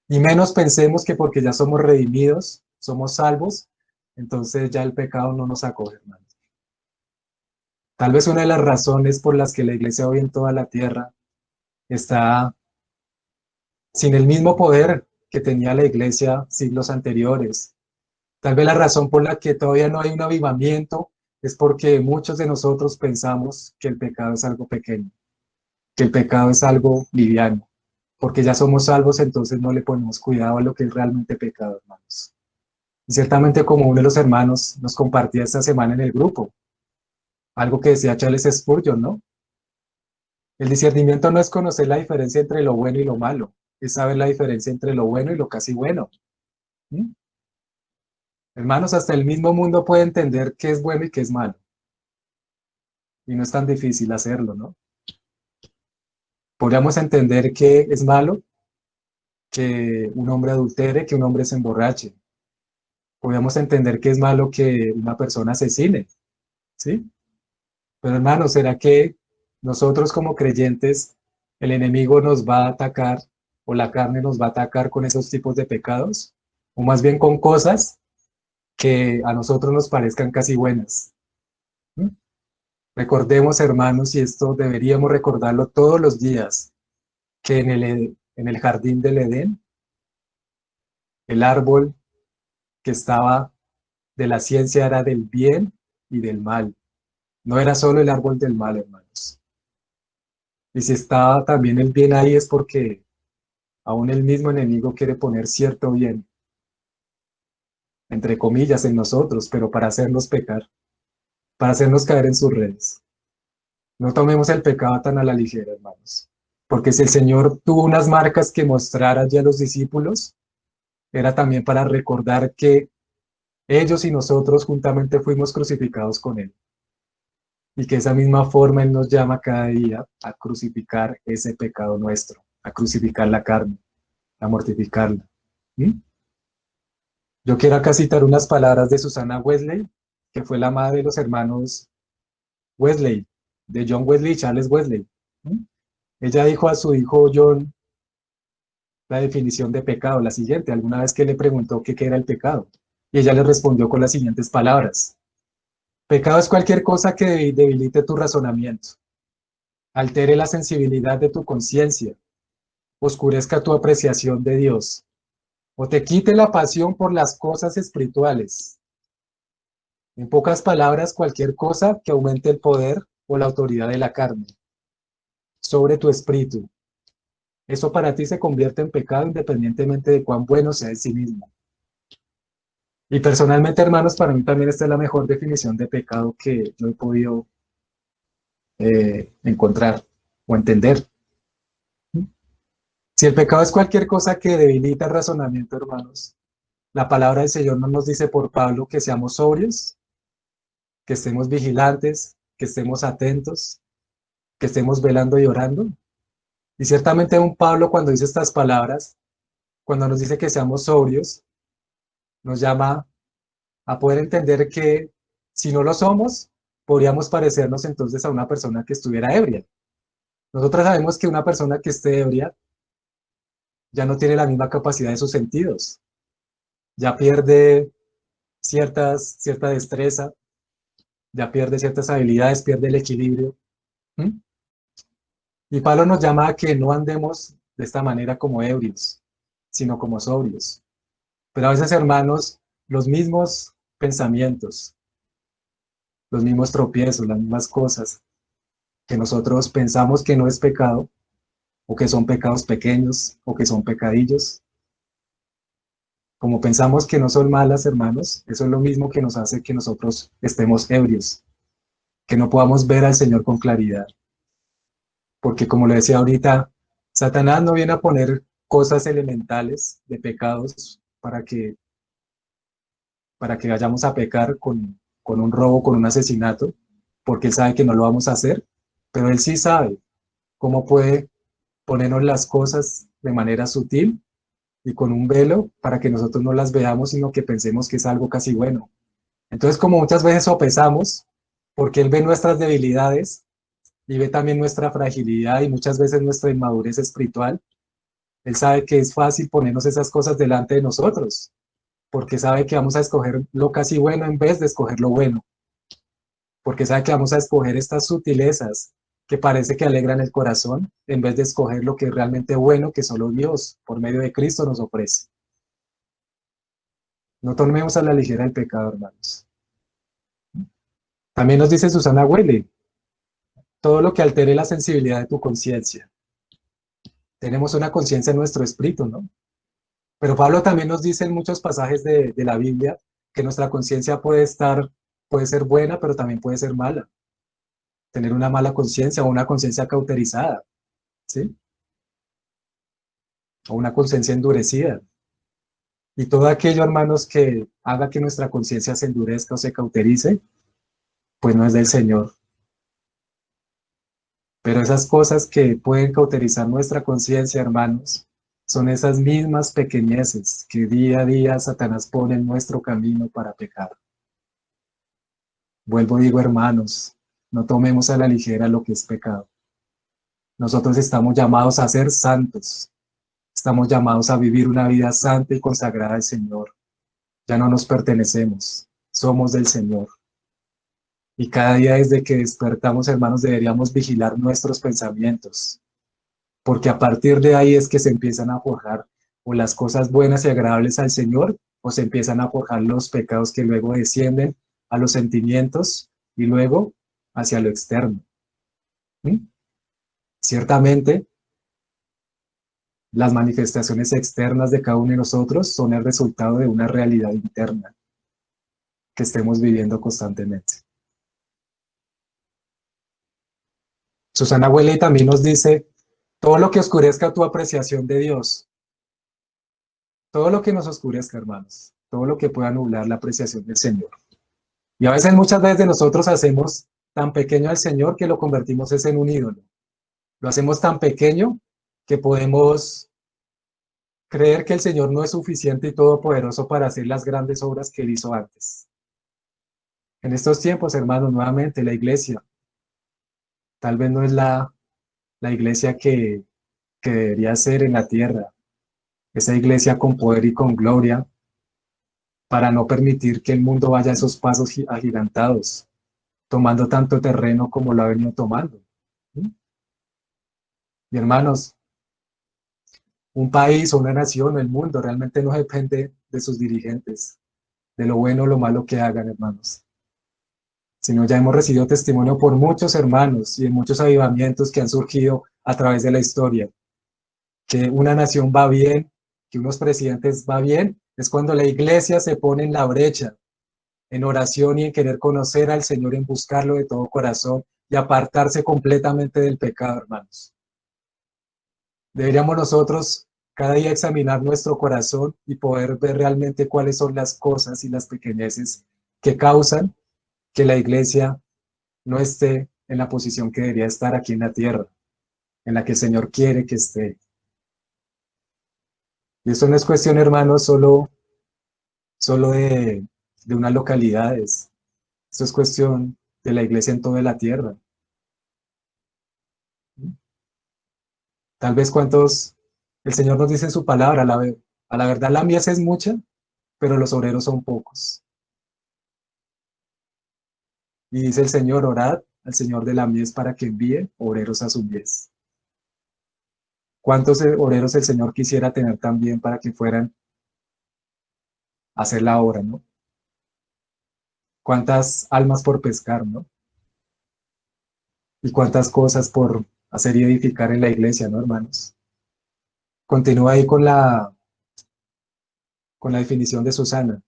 Ni menos pensemos que porque ya somos redimidos, somos salvos, entonces ya el pecado no nos acoge, hermanos. Tal vez una de las razones por las que la iglesia hoy en toda la tierra está sin el mismo poder que tenía la iglesia siglos anteriores. Tal vez la razón por la que todavía no hay un avivamiento es porque muchos de nosotros pensamos que el pecado es algo pequeño, que el pecado es algo liviano, porque ya somos salvos, entonces no le ponemos cuidado a lo que es realmente pecado, hermanos. Y ciertamente como uno de los hermanos nos compartía esta semana en el grupo, algo que decía Charles Spurgeon, ¿no? El discernimiento no es conocer la diferencia entre lo bueno y lo malo, es saber la diferencia entre lo bueno y lo casi bueno. ¿Mm? Hermanos, hasta el mismo mundo puede entender qué es bueno y qué es malo. Y no es tan difícil hacerlo, ¿no? Podríamos entender que es malo que un hombre adultere, que un hombre se emborrache. Podríamos entender que es malo que una persona asesine, ¿sí? Pero hermanos, ¿será que nosotros como creyentes, el enemigo nos va a atacar o la carne nos va a atacar con esos tipos de pecados? O más bien con cosas que a nosotros nos parezcan casi buenas. ¿Mm? Recordemos, hermanos, y esto deberíamos recordarlo todos los días, que en el jardín del Edén, el árbol que estaba de la ciencia era del bien y del mal. No era solo el árbol del mal, hermanos. Y si estaba también el bien ahí es porque aún el mismo enemigo quiere poner cierto bien, entre comillas, en nosotros, pero para hacernos pecar, para hacernos caer en sus redes. No tomemos el pecado tan a la ligera, hermanos. Porque si el Señor tuvo unas marcas que mostrar ya a los discípulos, era también para recordar que ellos y nosotros juntamente fuimos crucificados con Él. Y que esa misma forma Él nos llama cada día a crucificar ese pecado nuestro, a crucificar la carne, a mortificarla. ¿Mm? Yo quiero acá citar unas palabras de Susana Wesley, que fue la madre de los hermanos Wesley, de John Wesley y Charles Wesley. ¿Mm? Ella dijo a su hijo John la definición de pecado, la siguiente, alguna vez que le preguntó qué era el pecado. Y ella le respondió con las siguientes palabras. Pecado es cualquier cosa que debilite tu razonamiento, altere la sensibilidad de tu conciencia, oscurezca tu apreciación de Dios, o te quite la pasión por las cosas espirituales. En pocas palabras, cualquier cosa que aumente el poder o la autoridad de la carne sobre tu espíritu. Eso para ti se convierte en pecado independientemente de cuán bueno sea en sí mismo. Y personalmente, hermanos, para mí también esta es la mejor definición de pecado que yo he podido encontrar o entender. Si el pecado es cualquier cosa que debilita el razonamiento, hermanos, la palabra del Señor no nos dice por Pablo que seamos sobrios, que estemos vigilantes, que estemos atentos, que estemos velando y orando. Y ciertamente un Pablo cuando dice estas palabras, cuando nos dice que seamos sobrios, nos llama a poder entender que si no lo somos, podríamos parecernos entonces a una persona que estuviera ebria. Nosotros sabemos que una persona que esté ebria ya no tiene la misma capacidad de sus sentidos, ya pierde cierta destreza, ya pierde ciertas habilidades, pierde el equilibrio. ¿Mm? Y Pablo nos llama a que no andemos de esta manera como ebrios, sino como sobrios. Pero a veces, hermanos, los mismos pensamientos, los mismos tropiezos, las mismas cosas que nosotros pensamos que no es pecado, o que son pecados pequeños, o que son pecadillos, como pensamos que no son malas, hermanos, eso es lo mismo que nos hace que nosotros estemos ebrios, que no podamos ver al Señor con claridad. Porque como le decía ahorita, Satanás no viene a poner cosas elementales de pecados para que vayamos a pecar con un robo, con un asesinato, porque él sabe que no lo vamos a hacer, pero él sí sabe cómo puede ponernos las cosas de manera sutil y con un velo para que nosotros no las veamos, sino que pensemos que es algo casi bueno. Entonces, como muchas veces sopesamos, porque él ve nuestras debilidades y ve también nuestra fragilidad y muchas veces nuestra inmadurez espiritual, él sabe que es fácil ponernos esas cosas delante de nosotros, porque sabe que vamos a escoger lo casi bueno en vez de escoger lo bueno, porque sabe que vamos a escoger estas sutilezas que parece que alegran el corazón, en vez de escoger lo que es realmente bueno que solo Dios, por medio de Cristo, nos ofrece. No tomemos a la ligera el pecado, hermanos. También nos dice Susana Huele, todo lo que altere la sensibilidad de tu conciencia. Tenemos una conciencia en nuestro espíritu, ¿no? Pero Pablo también nos dice en muchos pasajes de la Biblia que nuestra conciencia puede ser buena, pero también puede ser mala. Tener una mala conciencia o una conciencia cauterizada, ¿sí? O una conciencia endurecida. Y todo aquello, hermanos, que haga que nuestra conciencia se endurezca o se cauterice, pues no es del Señor. Pero esas cosas que pueden cauterizar nuestra conciencia, hermanos, son esas mismas pequeñeces que día a día Satanás pone en nuestro camino para pecar. Vuelvo y digo, hermanos, no tomemos a la ligera lo que es pecado. Nosotros estamos llamados a ser santos. Estamos llamados a vivir una vida santa y consagrada al Señor. Ya no nos pertenecemos, somos del Señor. Y cada día desde que despertamos, hermanos, deberíamos vigilar nuestros pensamientos, porque a partir de ahí es que se empiezan a forjar o las cosas buenas y agradables al Señor, o se empiezan a forjar los pecados que luego descienden a los sentimientos y luego hacia lo externo. ¿Mm? Ciertamente, las manifestaciones externas de cada uno de nosotros son el resultado de una realidad interna que estemos viviendo constantemente. Susana Huele también nos dice, todo lo que oscurezca tu apreciación de Dios, todo lo que nos oscurezca, hermanos, todo lo que pueda nublar la apreciación del Señor. Y a veces, muchas veces nosotros hacemos tan pequeño al Señor que lo convertimos en un ídolo. Lo hacemos tan pequeño que podemos creer que el Señor no es suficiente y todopoderoso para hacer las grandes obras que Él hizo antes. En estos tiempos, hermanos, nuevamente la iglesia tal vez no es la iglesia que debería ser en la tierra, esa iglesia con poder y con gloria, para no permitir que el mundo vaya a esos pasos agigantados, tomando tanto terreno como lo ha venido tomando. ¿Sí? Y hermanos, un país o una nación o el mundo realmente no depende de sus dirigentes, de lo bueno o lo malo que hagan, hermanos, sino ya hemos recibido testimonio por muchos hermanos y en muchos avivamientos que han surgido a través de la historia, que una nación va bien, que unos presidentes va bien, es cuando la iglesia se pone en la brecha, en oración y en querer conocer al Señor, en buscarlo de todo corazón y apartarse completamente del pecado, hermanos. Deberíamos nosotros cada día examinar nuestro corazón y poder ver realmente cuáles son las cosas y las pequeñeces que causan que la iglesia no esté en la posición que debería estar aquí en la tierra, en la que el Señor quiere que esté. Y esto no es cuestión, hermanos, solo de unas localidades. Esto es cuestión de la iglesia en toda la tierra. Tal vez cuántos El Señor nos dice en su palabra, a la verdad la mies es mucha, pero los obreros son pocos. Y dice el Señor, orad al Señor de la mies para que envíe obreros a su mies. ¿Cuántos obreros el Señor quisiera tener también para que fueran a hacer la obra, ¿no? ¿Cuántas almas por pescar, ¿no? Y cuántas cosas por hacer y edificar en la iglesia, ¿no, hermanos? Continúa ahí con la definición de Susana.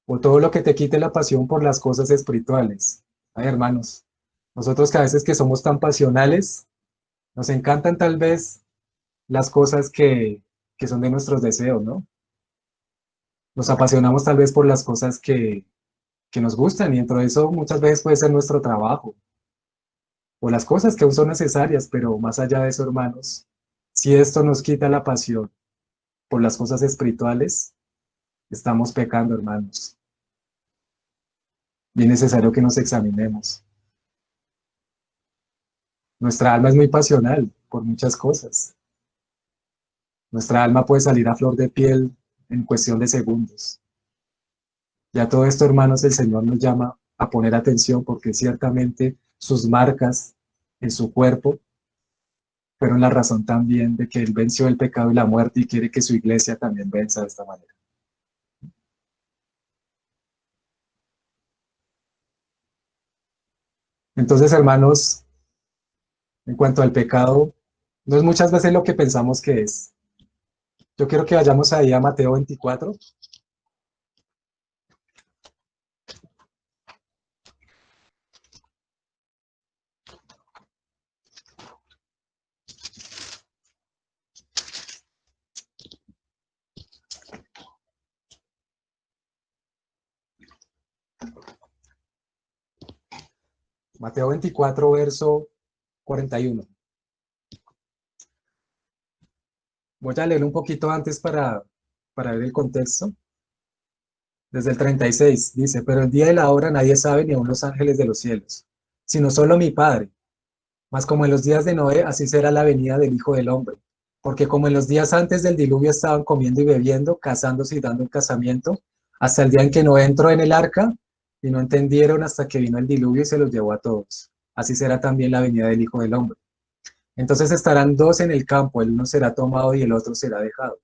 O todo lo que te quite la pasión por las cosas espirituales. Ay, hermanos, nosotros que a veces que somos tan pasionales, nos encantan tal vez las cosas que son de nuestros deseos, ¿no? Nos apasionamos tal vez por las cosas que nos gustan y dentro de eso muchas veces puede ser nuestro trabajo o las cosas que aún son necesarias, pero más allá de eso, hermanos, si esto nos quita la pasión por las cosas espirituales, estamos pecando, hermanos. Y es necesario que nos examinemos. Nuestra alma es muy pasional por muchas cosas. Nuestra alma puede salir a flor de piel en cuestión de segundos. Y a todo esto, hermanos, el Señor nos llama a poner atención porque ciertamente sus marcas en su cuerpo fueron la razón también de que Él venció el pecado y la muerte y quiere que su iglesia también venza de esta manera. Entonces, hermanos, en cuanto al pecado, no es muchas veces lo que pensamos que es. Yo quiero que vayamos ahí a Mateo 24. Mateo 24, verso 41. Voy a leer un poquito antes para ver el contexto. Desde el 36 dice, pero el día y la hora nadie sabe ni aun los ángeles de los cielos, sino solo mi Padre. Mas como en los días de Noé, así será la venida del Hijo del Hombre. Porque como en los días antes del diluvio estaban comiendo y bebiendo, casándose y dando el casamiento, hasta el día en que Noé entró en el arca, y no entendieron hasta que vino el diluvio y se los llevó a todos. Así será también la venida del Hijo del Hombre. Entonces estarán dos en el campo, el uno será tomado y el otro será dejado.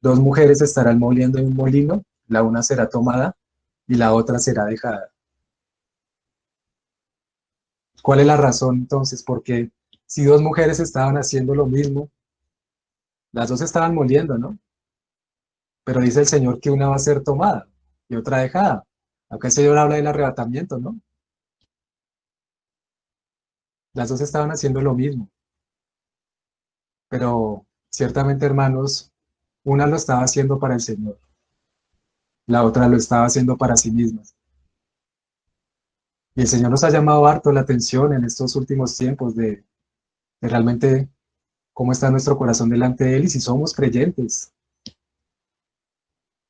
Dos mujeres estarán moliendo en un molino, la una será tomada y la otra será dejada. ¿Cuál es la razón entonces? Porque si dos mujeres estaban haciendo lo mismo, las dos estaban moliendo, ¿no? Pero dice el Señor que una va a ser tomada y otra dejada. Acá el Señor habla del arrebatamiento, ¿no? Las dos estaban haciendo lo mismo, pero ciertamente, hermanos, una lo estaba haciendo para el Señor, la otra lo estaba haciendo para sí misma. Y el Señor nos ha llamado harto la atención en estos últimos tiempos de realmente cómo está nuestro corazón delante de Él y si somos creyentes,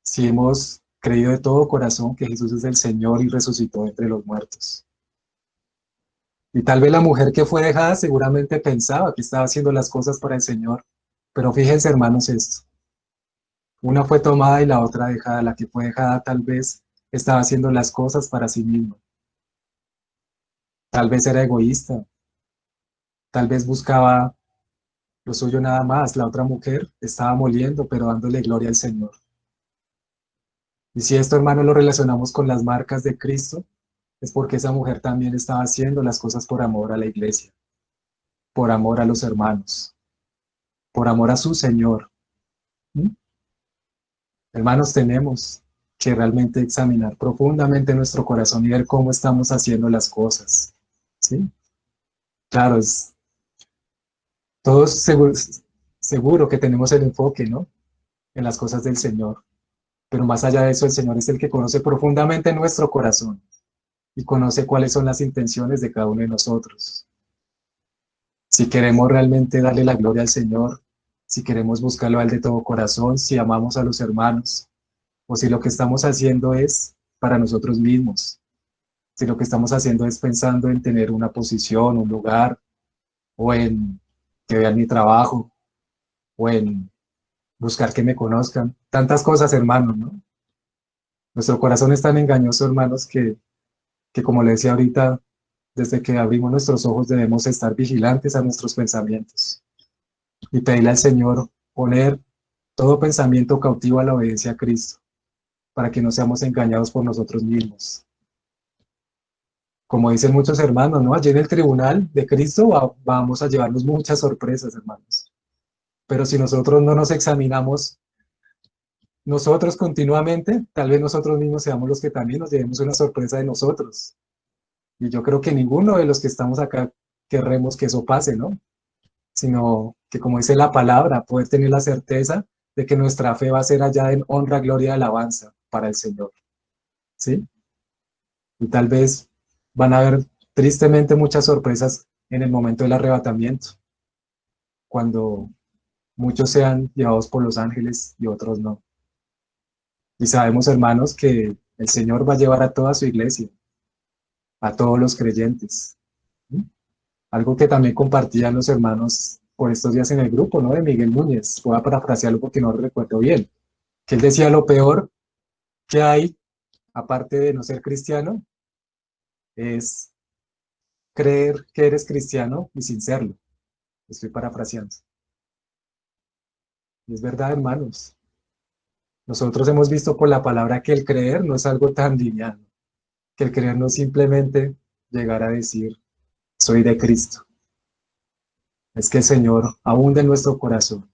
si hemos creído de todo corazón que Jesús es el Señor y resucitó entre los muertos. Y tal vez la mujer que fue dejada seguramente pensaba que estaba haciendo las cosas para el Señor. Pero fíjense, hermanos, esto. Una fue tomada y la otra dejada. La que fue dejada tal vez estaba haciendo las cosas para sí misma. Tal vez era egoísta. Tal vez buscaba lo suyo nada más. La otra mujer estaba moliendo, pero dándole gloria al Señor. Y si esto, hermanos, lo relacionamos con las marcas de Cristo, es porque esa mujer también estaba haciendo las cosas por amor a la iglesia, por amor a los hermanos, por amor a su Señor. ¿Mm? Hermanos, tenemos que realmente examinar profundamente nuestro corazón y ver cómo estamos haciendo las cosas. ¿Sí? Claro, todos seguro que tenemos el enfoque, ¿no? En las cosas del Señor. Pero más allá de eso, el Señor es el que conoce profundamente nuestro corazón y conoce cuáles son las intenciones de cada uno de nosotros. Si queremos realmente darle la gloria al Señor, si queremos buscarlo a Él de todo corazón, si amamos a los hermanos, o si lo que estamos haciendo es para nosotros mismos, si lo que estamos haciendo es pensando en tener una posición, un lugar, o en que vean mi trabajo o en buscar que me conozcan. Tantas cosas, hermanos, ¿no? Nuestro corazón es tan engañoso, hermanos, que como le decía ahorita, desde que abrimos nuestros ojos debemos estar vigilantes a nuestros pensamientos y pedirle al Señor poner todo pensamiento cautivo a la obediencia a Cristo, para que no seamos engañados por nosotros mismos. Como dicen muchos hermanos, ¿no? Allí en el tribunal de Cristo vamos a llevarnos muchas sorpresas, hermanos. Pero si nosotros no nos examinamos nosotros continuamente, tal vez nosotros mismos seamos los que también nos llevemos una sorpresa de nosotros. Y yo creo que ninguno de los que estamos acá querremos que eso pase, ¿no? Sino que, como dice la palabra, poder tener la certeza de que nuestra fe va a ser allá en honra, gloria y alabanza para el Señor, ¿sí? Y tal vez van a haber tristemente muchas sorpresas en el momento del arrebatamiento, cuando muchos sean llevados por los ángeles y otros no. Y sabemos, hermanos, que el Señor va a llevar a toda su iglesia, a todos los creyentes. ¿Sí? Algo que también compartían los hermanos por estos días en el grupo, ¿no? De Miguel Núñez. Voy a parafrasearlo porque no lo recuerdo bien. Que él decía lo peor que hay, aparte de no ser cristiano, es creer que eres cristiano y sin serlo. Estoy parafraseando. Y es verdad, hermanos. Nosotros hemos visto por la palabra que el creer no es algo tan lineal, que el creer no es simplemente llegar a decir, soy de Cristo. Es que el Señor abunde en nuestro corazón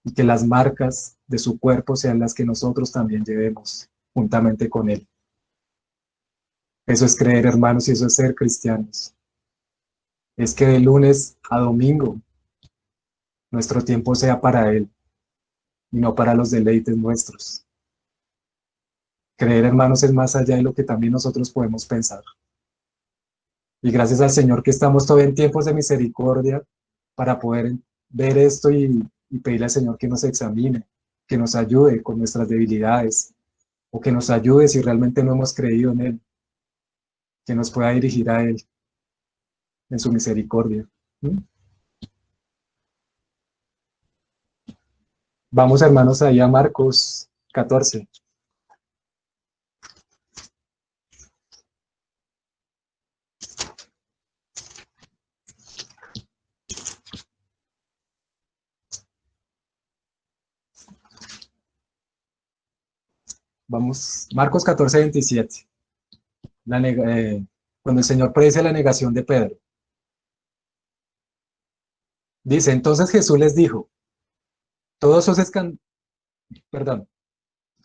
y que las marcas de su cuerpo sean las que nosotros también llevemos juntamente con Él. Eso es creer, hermanos, y eso es ser cristianos. Es que de lunes a domingo nuestro tiempo sea para Él y no para los deleites nuestros. Creer, hermanos, es más allá de lo que también nosotros podemos pensar. Y gracias al Señor que estamos todavía en tiempos de misericordia para poder ver esto y pedirle al Señor que nos examine, que nos ayude con nuestras debilidades, o que nos ayude si realmente no hemos creído en Él, que nos pueda dirigir a Él en su misericordia. ¿Mm? Vamos, hermanos, ahí a Marcos 14. Vamos, Marcos 14, 27. Cuando el Señor predice la negación de Pedro. Dice, entonces Jesús les dijo, todos os, perdón,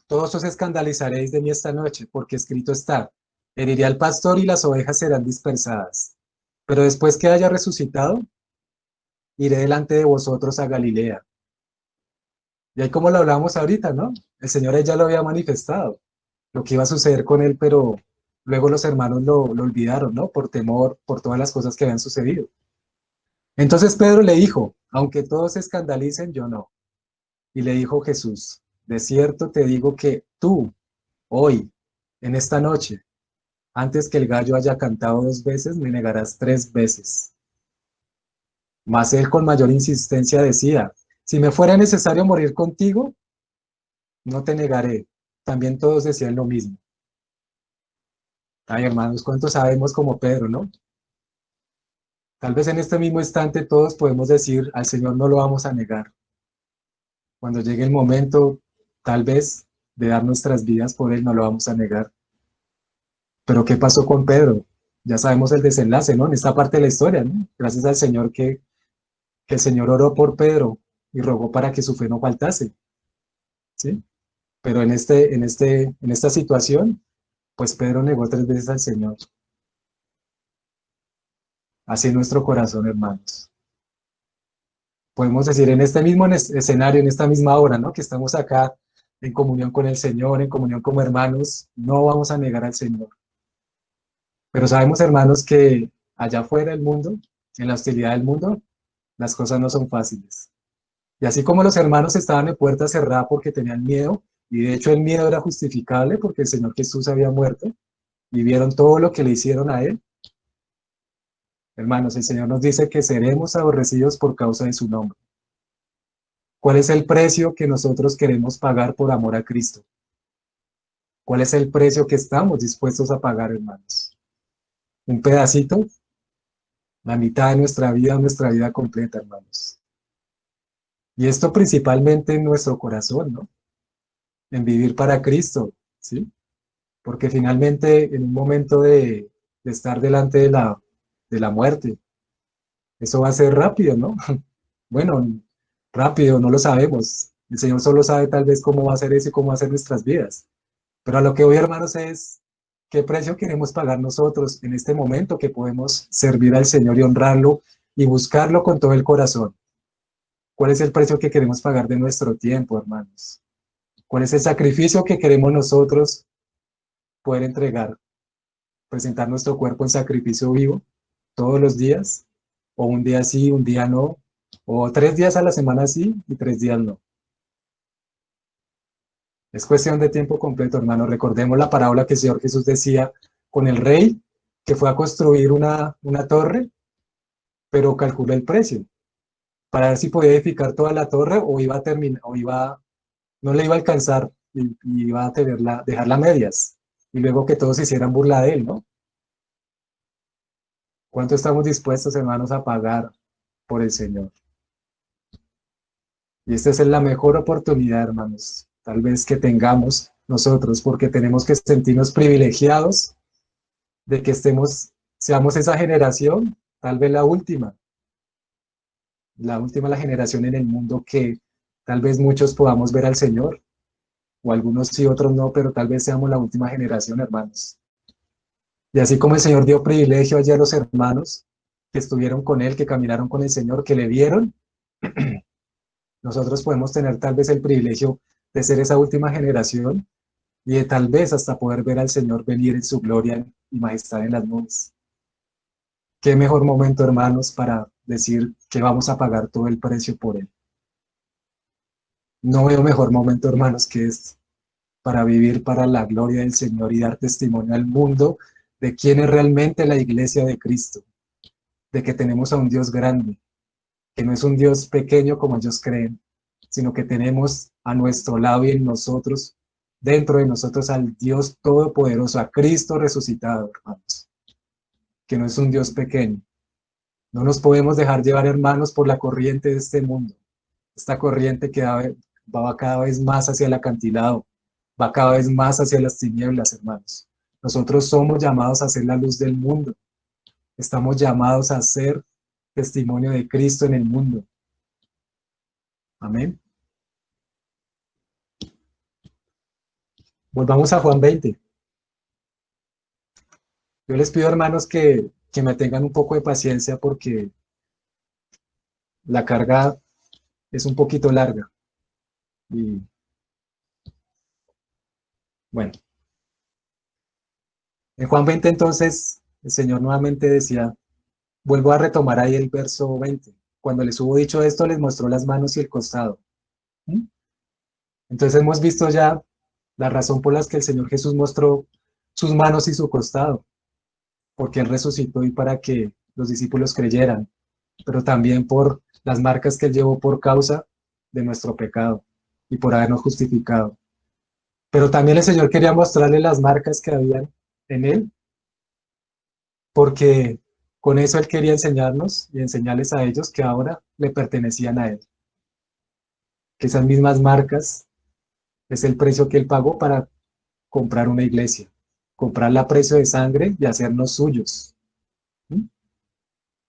todos os escandalizaréis de mí esta noche, porque escrito está, heriré al pastor y las ovejas serán dispersadas. Pero después que haya resucitado, iré delante de vosotros a Galilea. Y ahí como lo hablamos ahorita, ¿no? El Señor ya lo había manifestado, lo que iba a suceder con él, pero luego los hermanos lo olvidaron, ¿no? Por temor, por todas las cosas que habían sucedido. Entonces Pedro le dijo, aunque todos se escandalicen, yo no. Y le dijo Jesús, de cierto te digo que tú, hoy, en esta noche, antes que el gallo haya cantado 2 veces, me negarás 3 veces. Mas él con mayor insistencia decía, si me fuera necesario morir contigo, no te negaré. También todos decían lo mismo. Ay, hermanos, ¿cuántos sabemos como Pedro, no? Tal vez en este mismo instante todos podemos decir, al Señor no lo vamos a negar. Cuando llegue el momento, tal vez, de dar nuestras vidas por Él, no lo vamos a negar. Pero ¿qué pasó con Pedro? Ya sabemos el desenlace, ¿no? En esta parte de la historia, ¿no? Gracias al Señor que el Señor oró por Pedro y rogó para que su fe no faltase, ¿sí? Pero en esta situación, pues Pedro negó 3 veces al Señor. Así es nuestro corazón, hermanos. Podemos decir en este mismo escenario, en esta misma hora, ¿no? Que estamos acá en comunión con el Señor, en comunión como hermanos, no vamos a negar al Señor. Pero sabemos, hermanos, que allá afuera del mundo, en la hostilidad del mundo, las cosas no son fáciles. Y así como los hermanos estaban en puerta cerrada porque tenían miedo, y de hecho el miedo era justificable porque el Señor Jesús había muerto, y vieron todo lo que le hicieron a él, Hermanos, el Señor nos dice que seremos aborrecidos por causa de su nombre. ¿Cuál es el precio que nosotros queremos pagar por amor a Cristo? ¿Cuál es el precio que estamos dispuestos a pagar, hermanos? ¿Un pedacito? La mitad de nuestra vida completa, hermanos. Y esto principalmente en nuestro corazón, ¿no? En vivir para Cristo, ¿sí? Porque finalmente en un momento de estar delante de la muerte, eso va a ser rápido, ¿no? Bueno, rápido, no lo sabemos. El Señor solo sabe tal vez cómo va a ser eso y cómo va a ser nuestras vidas. Pero a lo que voy, hermanos, es qué precio queremos pagar nosotros en este momento que podemos servir al Señor y honrarlo y buscarlo con todo el corazón. ¿Cuál es el precio que queremos pagar de nuestro tiempo, hermanos? ¿Cuál es el sacrificio que queremos nosotros poder entregar? ¿Presentar nuestro cuerpo en sacrificio vivo todos los días? ¿O un día sí, un día no? ¿O 3 días a la semana sí y 3 días no? Es cuestión de tiempo completo, hermano. Recordemos la parábola que el Señor Jesús decía con el rey que fue a construir una torre, pero calculó el precio para ver si podía edificar toda la torre o iba a terminar, no le iba a alcanzar y iba a dejarla a medias. Y luego que todos se hicieran burla de él, ¿no? ¿Cuánto estamos dispuestos, hermanos, a pagar por el Señor? Y esta es la mejor oportunidad, hermanos, tal vez que tengamos nosotros, porque tenemos que sentirnos privilegiados de que seamos esa generación, tal vez la generación en el mundo que tal vez muchos podamos ver al Señor, o algunos sí, otros no, pero tal vez seamos la última generación, hermanos. Y así como el Señor dio privilegio allí a los hermanos que estuvieron con Él, que caminaron con el Señor, que le vieron, nosotros podemos tener tal vez el privilegio de ser esa última generación y de tal vez hasta poder ver al Señor venir en su gloria y majestad en las nubes. Qué mejor momento, hermanos, para decir que vamos a pagar todo el precio por Él. No veo mejor momento, hermanos, que este, para vivir para la gloria del Señor y dar testimonio al mundo de quién es realmente la iglesia de Cristo, de que tenemos a un Dios grande, que no es un Dios pequeño como ellos creen, sino que tenemos a nuestro lado y en nosotros, dentro de nosotros, al Dios todopoderoso, a Cristo resucitado, hermanos, que no es un Dios pequeño. No nos podemos dejar llevar, hermanos, por la corriente de este mundo, esta corriente que va cada vez más hacia el acantilado, va cada vez más hacia las tinieblas, hermanos. Nosotros somos llamados a ser la luz del mundo, estamos llamados a ser testimonio de Cristo en el mundo. Amén. Volvamos a Juan 20. Yo les pido, hermanos, que me tengan un poco de paciencia porque la carga es un poquito larga. Y bueno, en Juan 20 entonces el Señor nuevamente decía, vuelvo a retomar ahí el verso 20. Cuando les hubo dicho esto, les mostró las manos y el costado. ¿Mm? Entonces hemos visto ya la razón por la que el Señor Jesús mostró sus manos y su costado, porque Él resucitó y para que los discípulos creyeran, pero también por las marcas que Él llevó por causa de nuestro pecado y por habernos justificado. Pero también el Señor quería mostrarle las marcas que habían en Él, porque con eso Él quería enseñarnos y enseñarles a ellos que ahora le pertenecían a Él, que esas mismas marcas es el precio que Él pagó para comprar una iglesia, comprarla a precio de sangre y hacernos suyos. ¿Mm?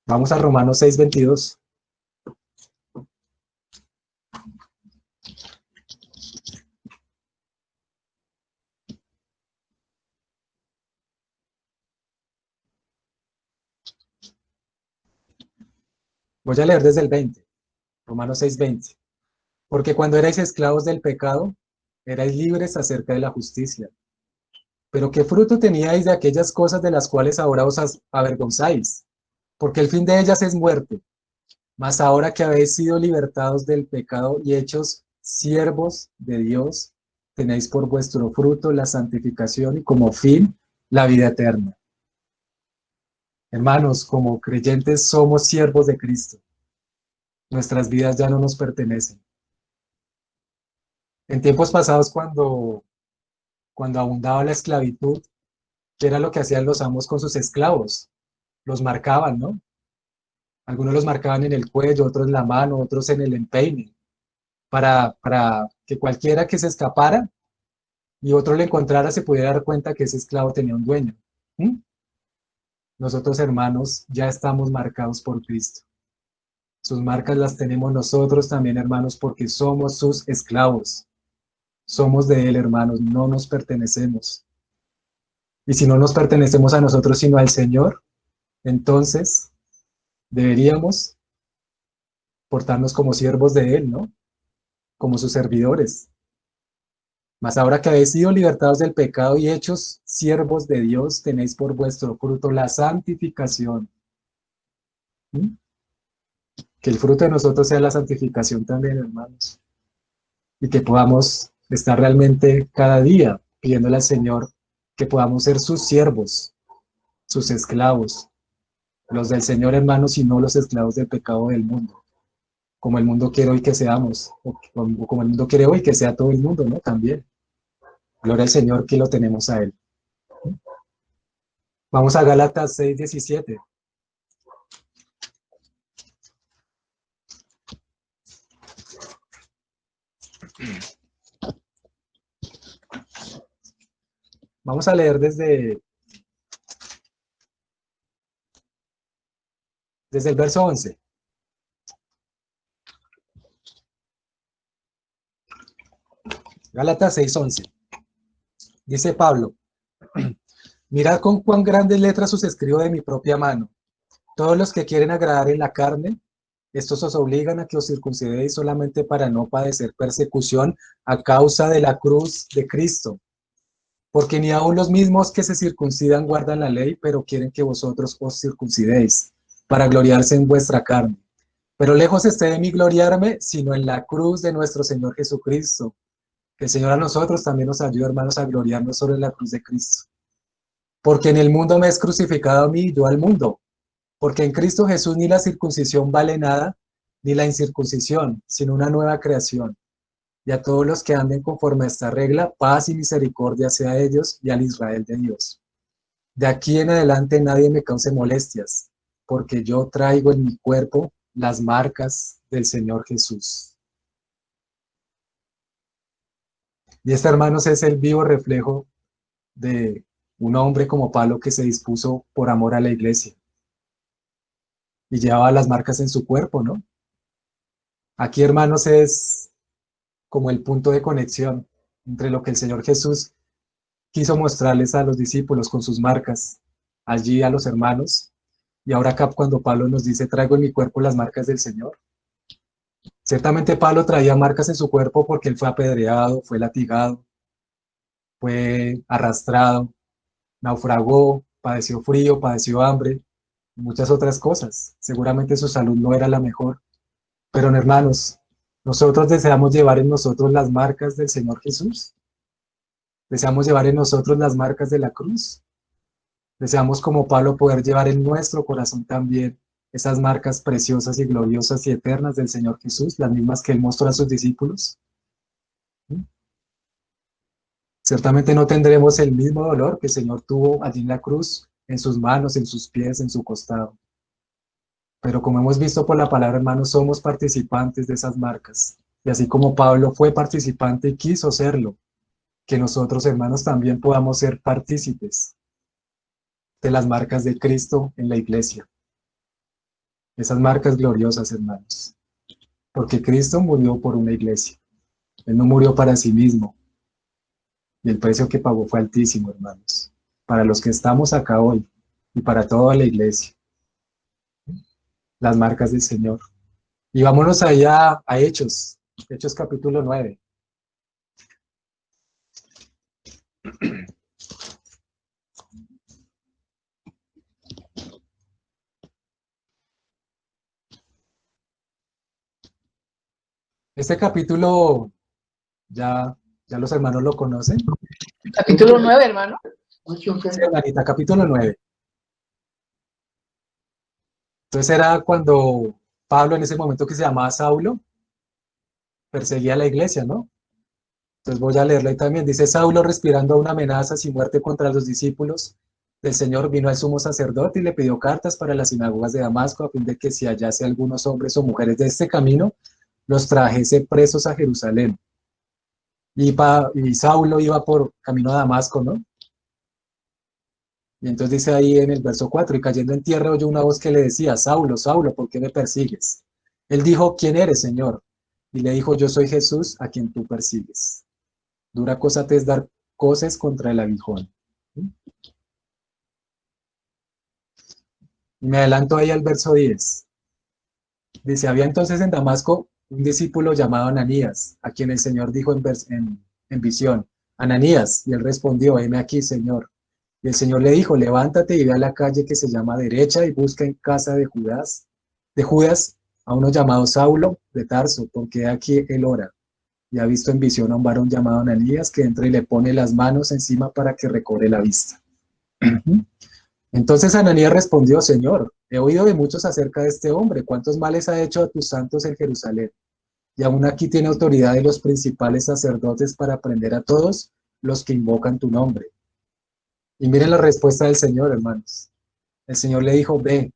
Vamos a Romanos 6:22. Voy a leer desde el 20, Romanos 6:20. Porque cuando erais esclavos del pecado, erais libres acerca de la justicia. Pero ¿qué fruto teníais de aquellas cosas de las cuales ahora os avergonzáis? Porque el fin de ellas es muerte. Mas ahora que habéis sido libertados del pecado y hechos siervos de Dios, tenéis por vuestro fruto la santificación y como fin la vida eterna. Hermanos, como creyentes somos siervos de Cristo. Nuestras vidas ya no nos pertenecen. En tiempos pasados, cuando abundaba la esclavitud, ¿qué era lo que hacían los amos con sus esclavos? Los marcaban, ¿no? Algunos los marcaban en el cuello, otros en la mano, otros en el empeine, para que cualquiera que se escapara y otro le encontrara se pudiera dar cuenta que ese esclavo tenía un dueño. ¿Mm? Nosotros, hermanos, ya estamos marcados por Cristo. Sus marcas las tenemos nosotros también, hermanos, porque somos sus esclavos. Somos de Él, hermanos, no nos pertenecemos. Y si no nos pertenecemos a nosotros, sino al Señor, entonces deberíamos portarnos como siervos de Él, ¿no? Como sus servidores. Mas ahora que habéis sido libertados del pecado y hechos siervos de Dios, tenéis por vuestro fruto la santificación. ¿Mm? Que el fruto de nosotros sea la santificación también, hermanos. Y que podamos estar realmente cada día pidiéndole al Señor que podamos ser sus siervos, sus esclavos, los del Señor, hermanos, y no los esclavos del pecado del mundo, como el mundo quiere hoy que seamos, o como el mundo quiere hoy que sea todo el mundo, ¿no? También. Gloria al Señor que lo tenemos a Él. Vamos a Gálatas 6:17. Vamos a leer desde el verso 11. Gálatas 6:11. Dice Pablo, mirad con cuán grandes letras os escribo de mi propia mano. Todos los que quieren agradar en la carne, estos os obligan a que os circuncidéis solamente para no padecer persecución a causa de la cruz de Cristo. Porque ni aun los mismos que se circuncidan guardan la ley, pero quieren que vosotros os circuncidéis, para gloriarse en vuestra carne. Pero lejos esté de mí gloriarme, sino en la cruz de nuestro Señor Jesucristo. Que el Señor a nosotros también nos ayude, hermanos, a gloriarnos sobre la cruz de Cristo. Porque en el mundo me es crucificado a mí, yo al mundo. Porque en Cristo Jesús ni la circuncisión vale nada, ni la incircuncisión, sino una nueva creación. Y a todos los que anden conforme a esta regla, paz y misericordia sea a ellos y al Israel de Dios. De aquí en adelante nadie me cause molestias, porque yo traigo en mi cuerpo las marcas del Señor Jesús. Y este, hermanos, es el vivo reflejo de un hombre como Pablo que se dispuso por amor a la iglesia y llevaba las marcas en su cuerpo, ¿no? Aquí, hermanos, es como el punto de conexión entre lo que el Señor Jesús quiso mostrarles a los discípulos con sus marcas, allí a los hermanos, y ahora acá cuando Pablo nos dice, traigo en mi cuerpo las marcas del Señor. Ciertamente Pablo traía marcas en su cuerpo porque él fue apedreado, fue latigado, fue arrastrado, naufragó, padeció frío, padeció hambre, y muchas otras cosas. Seguramente su salud no era la mejor. Pero hermanos, nosotros deseamos llevar en nosotros las marcas del Señor Jesús. Deseamos llevar en nosotros las marcas de la cruz. Deseamos como Pablo poder llevar en nuestro corazón también esas marcas preciosas y gloriosas y eternas del Señor Jesús, las mismas que él mostró a sus discípulos. Ciertamente no tendremos el mismo dolor que el Señor tuvo allí en la cruz, en sus manos, en sus pies, en su costado. Pero como hemos visto por la palabra, hermanos, somos participantes de esas marcas. Y así como Pablo fue participante y quiso serlo, que nosotros, hermanos, también podamos ser partícipes de las marcas de Cristo en la iglesia. Esas marcas gloriosas, hermanos. Porque Cristo murió por una iglesia. Él no murió para sí mismo. Y el precio que pagó fue altísimo, hermanos. Para los que estamos acá hoy y para toda la iglesia. Las marcas del Señor. Y vámonos allá a Hechos. Hechos capítulo 9. Este capítulo ya los hermanos lo conocen. Capítulo 9, hermano. Sí, hermanita, capítulo 9. Entonces era cuando Pablo, en ese momento que se llamaba Saulo, perseguía a la iglesia, ¿no? Entonces voy a leerlo ahí también. Dice: Saulo, respirando aún amenazas y muerte contra los discípulos del Señor, vino al sumo sacerdote y le pidió cartas para las sinagogas de Damasco, a fin de que si hallase algunos hombres o mujeres de este camino, los trajese presos a Jerusalén. Y Saulo iba por camino a Damasco, ¿no? Y entonces dice ahí en el verso 4: y cayendo en tierra oyó una voz que le decía: Saulo, Saulo, ¿por qué me persigues? Él dijo: ¿quién eres, Señor? Y le dijo: yo soy Jesús, a quien tú persigues. Dura cosa te es dar coces contra el aguijón. Y me adelanto ahí al verso 10. Dice: había entonces en Damasco un discípulo llamado Ananías, a quien el Señor dijo en visión: Ananías. Y él respondió: heme aquí, Señor. Y el Señor le dijo: levántate y ve a la calle que se llama Derecha y busca en casa de Judas a uno llamado Saulo de Tarso, porque aquí él ora. Y ha visto en visión a un varón llamado Ananías que entra y le pone las manos encima para que recobre la vista. Entonces Ananías respondió: Señor, he oído de muchos acerca de este hombre, cuántos males ha hecho a tus santos en Jerusalén. Y aún aquí tiene autoridad de los principales sacerdotes para prender a todos los que invocan tu nombre. Y miren la respuesta del Señor, hermanos. El Señor le dijo: ve,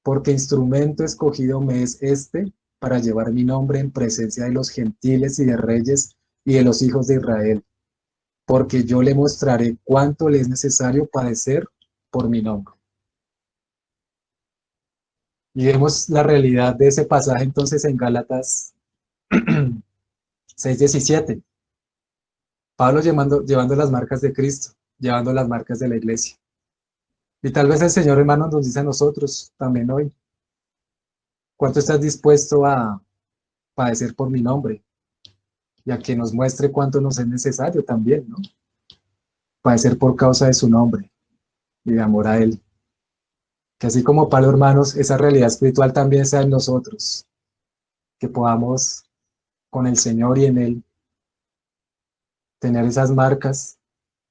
porque instrumento escogido me es este para llevar mi nombre en presencia de los gentiles y de reyes y de los hijos de Israel, porque yo le mostraré cuánto le es necesario padecer por mi nombre. Y vemos la realidad de ese pasaje entonces en Gálatas 6:17. Pablo llevando las marcas de Cristo, llevando las marcas de la iglesia. Y tal vez el Señor, hermano, nos dice a nosotros también hoy: ¿cuánto estás dispuesto a padecer por mi nombre? Y a que nos muestre cuánto nos es necesario también, ¿no? Padecer por causa de su nombre y de amor a Él. Que así como Pablo, hermanos, esa realidad espiritual también sea en nosotros, que podamos con el Señor y en Él tener esas marcas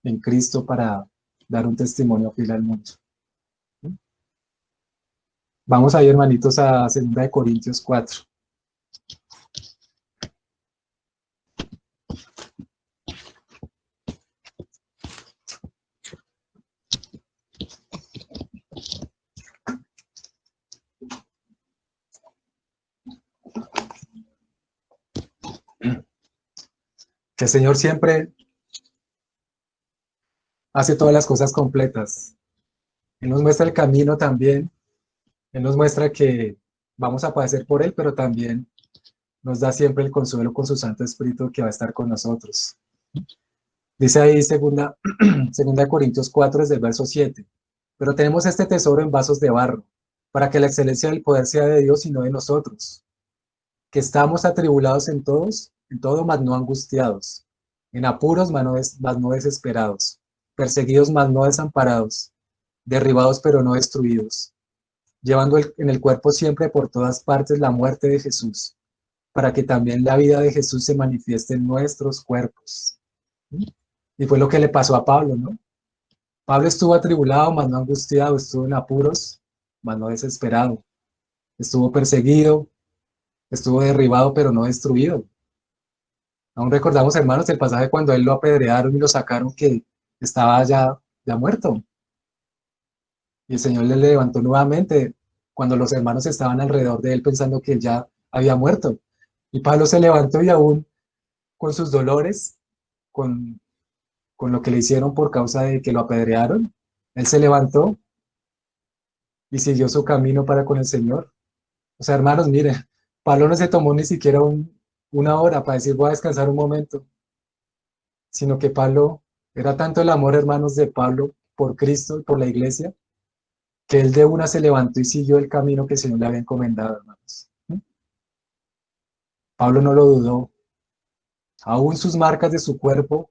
en Cristo para dar un testimonio fiel al mundo. Vamos ahí, hermanitos, a 2 Corintios 4. Que el Señor siempre hace todas las cosas completas. Él nos muestra el camino también. Él nos muestra que vamos a padecer por Él, pero también nos da siempre el consuelo con su Santo Espíritu que va a estar con nosotros. Dice ahí segunda Corintios 4, desde el verso 7. Pero tenemos este tesoro en vasos de barro, para que la excelencia del poder sea de Dios y no de nosotros, que estamos atribulados en todo, mas no angustiados, en apuros, mas no desesperados, perseguidos, mas no desamparados, derribados, pero no destruidos, llevando en el cuerpo siempre por todas partes la muerte de Jesús, para que también la vida de Jesús se manifieste en nuestros cuerpos. Y fue lo que le pasó a Pablo, ¿no? Pablo estuvo atribulado, mas no angustiado, estuvo en apuros, mas no desesperado, estuvo perseguido, estuvo derribado, pero no destruido. Aún recordamos, hermanos, el pasaje cuando a él lo apedrearon y lo sacaron, que estaba ya muerto. Y el Señor le levantó nuevamente cuando los hermanos estaban alrededor de él pensando que ya había muerto. Y Pablo se levantó y aún con sus dolores, con, con lo que le hicieron por causa de que lo apedrearon, él se levantó y siguió su camino para con el Señor. O sea, hermanos, miren, Pablo no se tomó ni siquiera una hora para decir: voy a descansar un momento, sino que Pablo, era tanto el amor, hermanos, de Pablo por Cristo y por la iglesia, que él de una se levantó y siguió el camino que el Señor le había encomendado, hermanos. Pablo no lo dudó. Aún sus marcas de su cuerpo,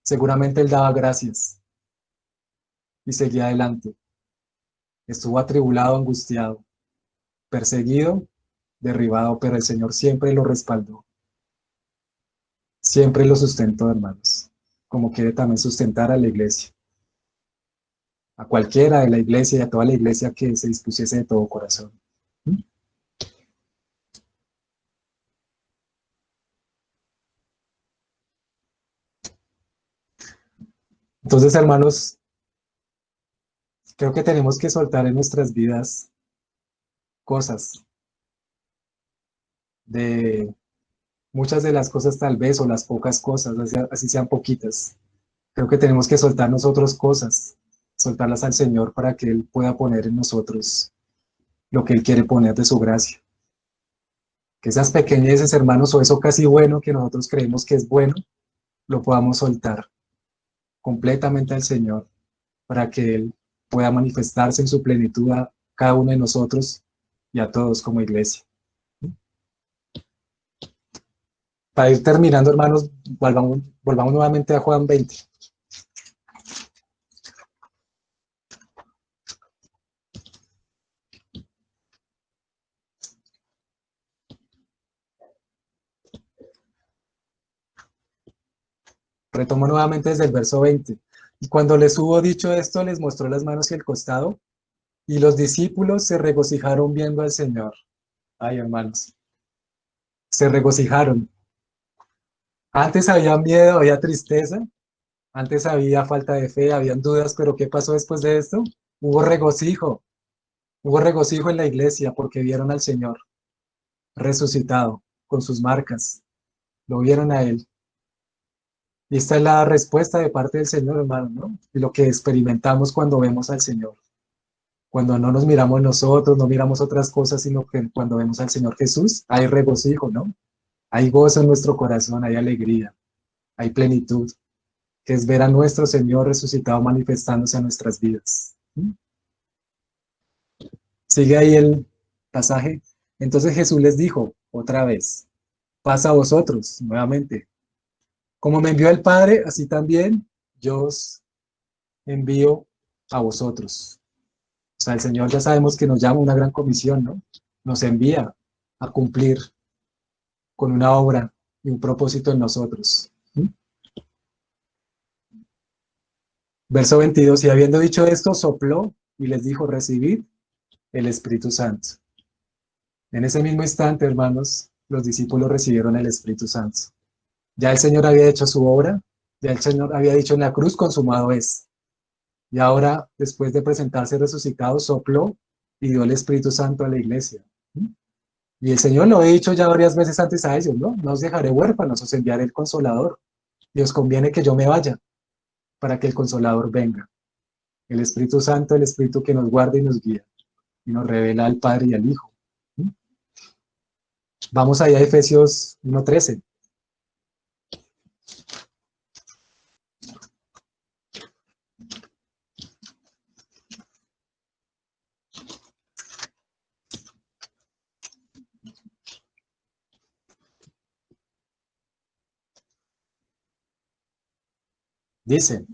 seguramente él daba gracias y seguía adelante. Estuvo atribulado, angustiado, perseguido, derribado, pero el Señor siempre lo respaldó, siempre lo sustentó, hermanos, como quiere también sustentar a la iglesia. a cualquiera de la iglesia y a toda la iglesia que se dispusiese de todo corazón. ¿Mm? Entonces, hermanos, creo que tenemos que soltar en nuestras vidas cosas, de muchas de las cosas tal vez, o las pocas cosas, así sean poquitas. Creo que tenemos que soltar nosotros cosas, soltarlas al Señor para que Él pueda poner en nosotros lo que Él quiere poner de su gracia. Que esas pequeñeces, hermanos, o eso casi bueno que nosotros creemos que es bueno, lo podamos soltar completamente al Señor para que Él pueda manifestarse en su plenitud a cada uno de nosotros y a todos como iglesia. Para ir terminando, hermanos, volvamos nuevamente a Juan 20. Retomo nuevamente desde el verso 20. Y cuando les hubo dicho esto, les mostró las manos y el costado, y los discípulos se regocijaron viendo al Señor. Ay, hermanos, se regocijaron. Antes había miedo, había tristeza, antes había falta de fe, habían dudas, pero ¿qué pasó después de esto? Hubo regocijo, hubo regocijo en la iglesia porque vieron al Señor resucitado con sus marcas, lo vieron a Él. Y esta es la respuesta de parte del Señor, hermano, ¿no? Y lo que experimentamos cuando vemos al Señor. Cuando no nos miramos nosotros, no miramos otras cosas, sino que cuando vemos al Señor Jesús, hay regocijo, ¿no? Hay gozo en nuestro corazón, hay alegría, hay plenitud, que es ver a nuestro Señor resucitado manifestándose a nuestras vidas. ¿Mm? Sigue ahí el pasaje. Entonces Jesús les dijo otra vez, pasa a vosotros, nuevamente. Como me envió el Padre, así también yo os envío a vosotros. O sea, el Señor ya sabemos que nos llama a una gran comisión, ¿no? Nos envía a cumplir con una obra y un propósito en nosotros. ¿Mm? Verso 22, y habiendo dicho esto, sopló y les dijo, recibid el Espíritu Santo. En ese mismo instante, hermanos, los discípulos recibieron el Espíritu Santo. Ya el Señor había hecho su obra, ya el Señor había dicho en la cruz, consumado es. Y ahora, después de presentarse resucitado, sopló y dio el Espíritu Santo a la iglesia. ¿Mm? Y el Señor lo he dicho ya varias veces antes a ellos, ¿no? No os dejaré huérfanos, os enviaré el Consolador. Y os conviene que yo me vaya para que el Consolador venga. El Espíritu Santo, el Espíritu que nos guarda y nos guía y nos revela al Padre y al Hijo. ¿Mm? Vamos allá a Efesios 1:13. Dice,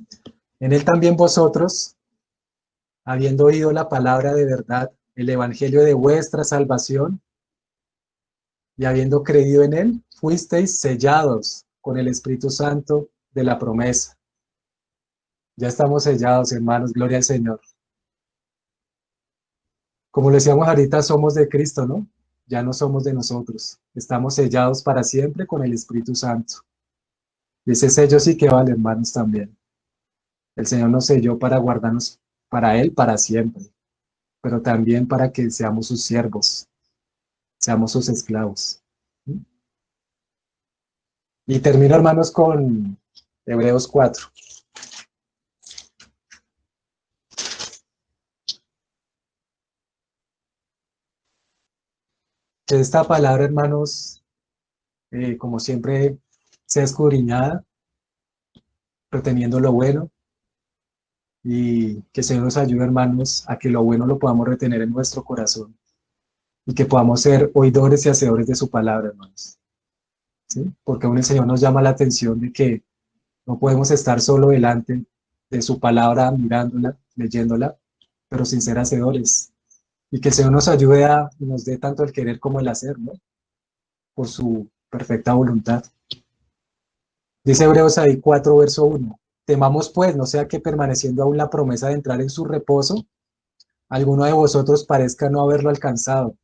en él también vosotros, habiendo oído la palabra de verdad, el evangelio de vuestra salvación, y habiendo creído en él, fuisteis sellados con el Espíritu Santo de la promesa. Ya estamos sellados, hermanos, gloria al Señor. Como lo decíamos ahorita, somos de Cristo, ¿no? Ya no somos de nosotros. Estamos sellados para siempre con el Espíritu Santo. Y ese sello sí que vale, hermanos, también. El Señor nos selló para guardarnos para Él para siempre, pero también para que seamos sus siervos, seamos sus esclavos. Y termino, hermanos, con Hebreos 4. Que esta palabra, hermanos, como siempre, sea escudriñada, reteniendo lo bueno, y que el Señor nos ayude, hermanos, a que lo bueno lo podamos retener en nuestro corazón y que podamos ser oidores y hacedores de su palabra, hermanos. ¿Sí? Porque aún el Señor nos llama la atención de que no podemos estar solo delante de su palabra, mirándola, leyéndola, pero sin ser hacedores. Y que el Señor nos ayude y nos dé tanto el querer como el hacer, ¿no? Por su perfecta voluntad. Dice Hebreos ahí 4, verso 1. Temamos pues, no sea que permaneciendo aún la promesa de entrar en su reposo, alguno de vosotros parezca no haberlo alcanzado,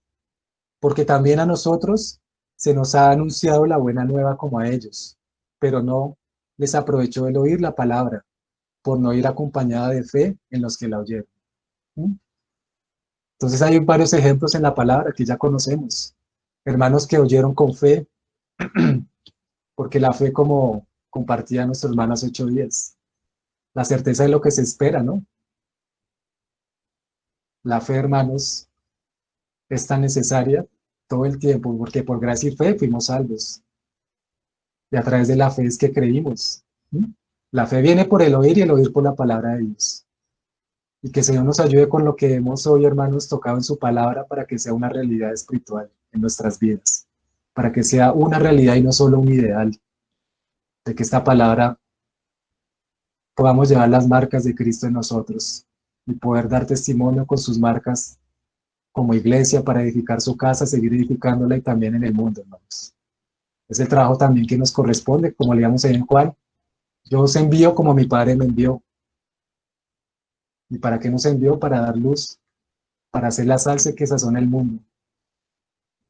porque también a nosotros se nos ha anunciado la buena nueva como a ellos, pero no les aprovechó el oír la palabra, por no ir acompañada de fe en los que la oyeron. ¿Mm? Entonces hay varios ejemplos en la palabra que ya conocemos. Hermanos que oyeron con fe, porque la fe, como compartía nuestro hermano hace 8 días, la certeza de lo que se espera, ¿no? La fe, hermanos, es tan necesaria todo el tiempo, porque por gracia y fe fuimos salvos. Y a través de la fe es que creímos. ¿Sí? La fe viene por el oír y el oír por la palabra de Dios. Y que el Señor nos ayude con lo que hemos hoy, hermanos, tocado en su palabra para que sea una realidad espiritual en nuestras vidas. Para que sea una realidad y no solo un ideal. De que esta palabra podamos llevar las marcas de Cristo en nosotros y poder dar testimonio con sus marcas como iglesia para edificar su casa, seguir edificándola y también en el mundo, hermanos. Es el trabajo también que nos corresponde, como leíamos ahí en Juan. Yo os envío como mi Padre me envió. ¿Y para qué nos envió? Para dar luz, para hacer la salsa que sazona el mundo,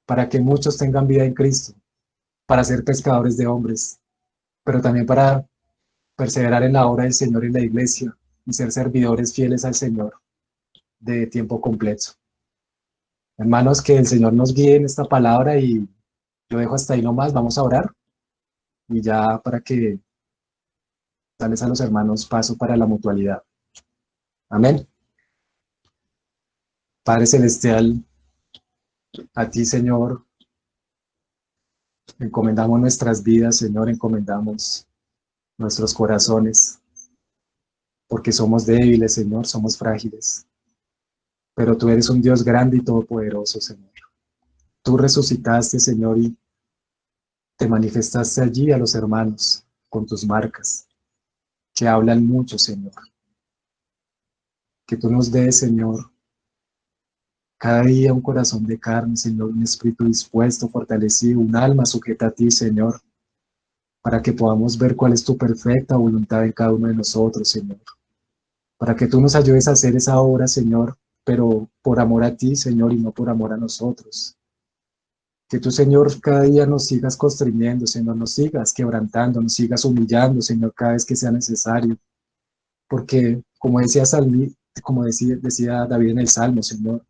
para que muchos tengan vida en Cristo, para ser pescadores de hombres, pero también para perseverar en la obra del Señor en la iglesia y ser servidores fieles al Señor de tiempo completo. Hermanos, que el Señor nos guíe en esta palabra y yo dejo hasta ahí nomás, vamos a orar y ya para que darles a los hermanos paso para la mutualidad. Amén. Padre Celestial, a ti, Señor, encomendamos nuestras vidas, Señor, encomendamos nuestros corazones, porque somos débiles, Señor, somos frágiles, pero tú eres un Dios grande y todopoderoso, Señor. Tú resucitaste, Señor, y te manifestaste allí a los hermanos con tus marcas, que hablan mucho, Señor. Que tú nos des, Señor, cada día un corazón de carne, Señor, un espíritu dispuesto, fortalecido, un alma sujeta a ti, Señor, para que podamos ver cuál es tu perfecta voluntad en cada uno de nosotros, Señor. Para que tú nos ayudes a hacer esa obra, Señor, pero por amor a ti, Señor, y no por amor a nosotros. Que tú, Señor, cada día nos sigas construyendo, Señor, nos sigas quebrantando, nos sigas humillando, Señor, cada vez que sea necesario. Porque, como decía decía David en el Salmo, Señor,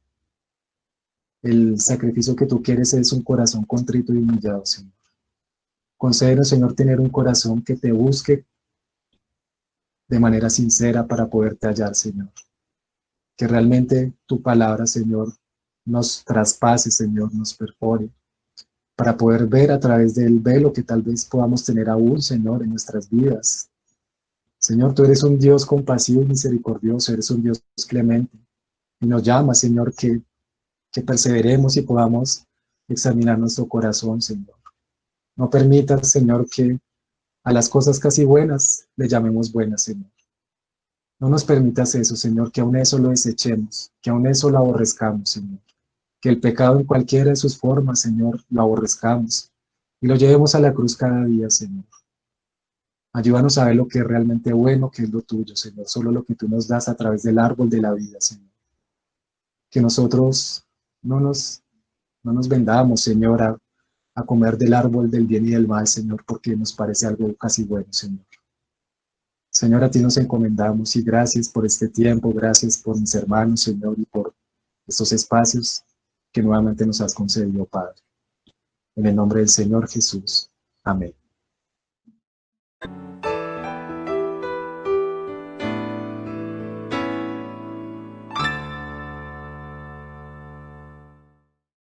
el sacrificio que tú quieres es un corazón contrito y humillado, Señor. Concédenos, Señor, tener un corazón que te busque de manera sincera para poderte hallar, Señor. Que realmente tu palabra, Señor, nos traspase, Señor, nos perfore, para poder ver a través del velo que tal vez podamos tener aún, Señor, en nuestras vidas. Señor, tú eres un Dios compasivo y misericordioso, eres un Dios clemente, y nos llama, Señor, que perseveremos y podamos examinar nuestro corazón, Señor. No permitas, Señor, que a las cosas casi buenas le llamemos buenas, Señor. No nos permitas eso, Señor, que aún eso lo desechemos, que aún eso lo aborrezcamos, Señor. Que el pecado en cualquiera de sus formas, Señor, lo aborrezcamos y lo llevemos a la cruz cada día, Señor. Ayúdanos a ver lo que es realmente bueno, que es lo tuyo, Señor, solo lo que tú nos das a través del árbol de la vida, Señor. Que nosotros no nos, no nos vendamos, Señor, a comer del árbol del bien y del mal, Señor, porque nos parece algo casi bueno, Señor. Señor, a ti nos encomendamos y gracias por este tiempo, gracias por mis hermanos, Señor, y por estos espacios que nuevamente nos has concedido, Padre. En el nombre del Señor Jesús. Amén.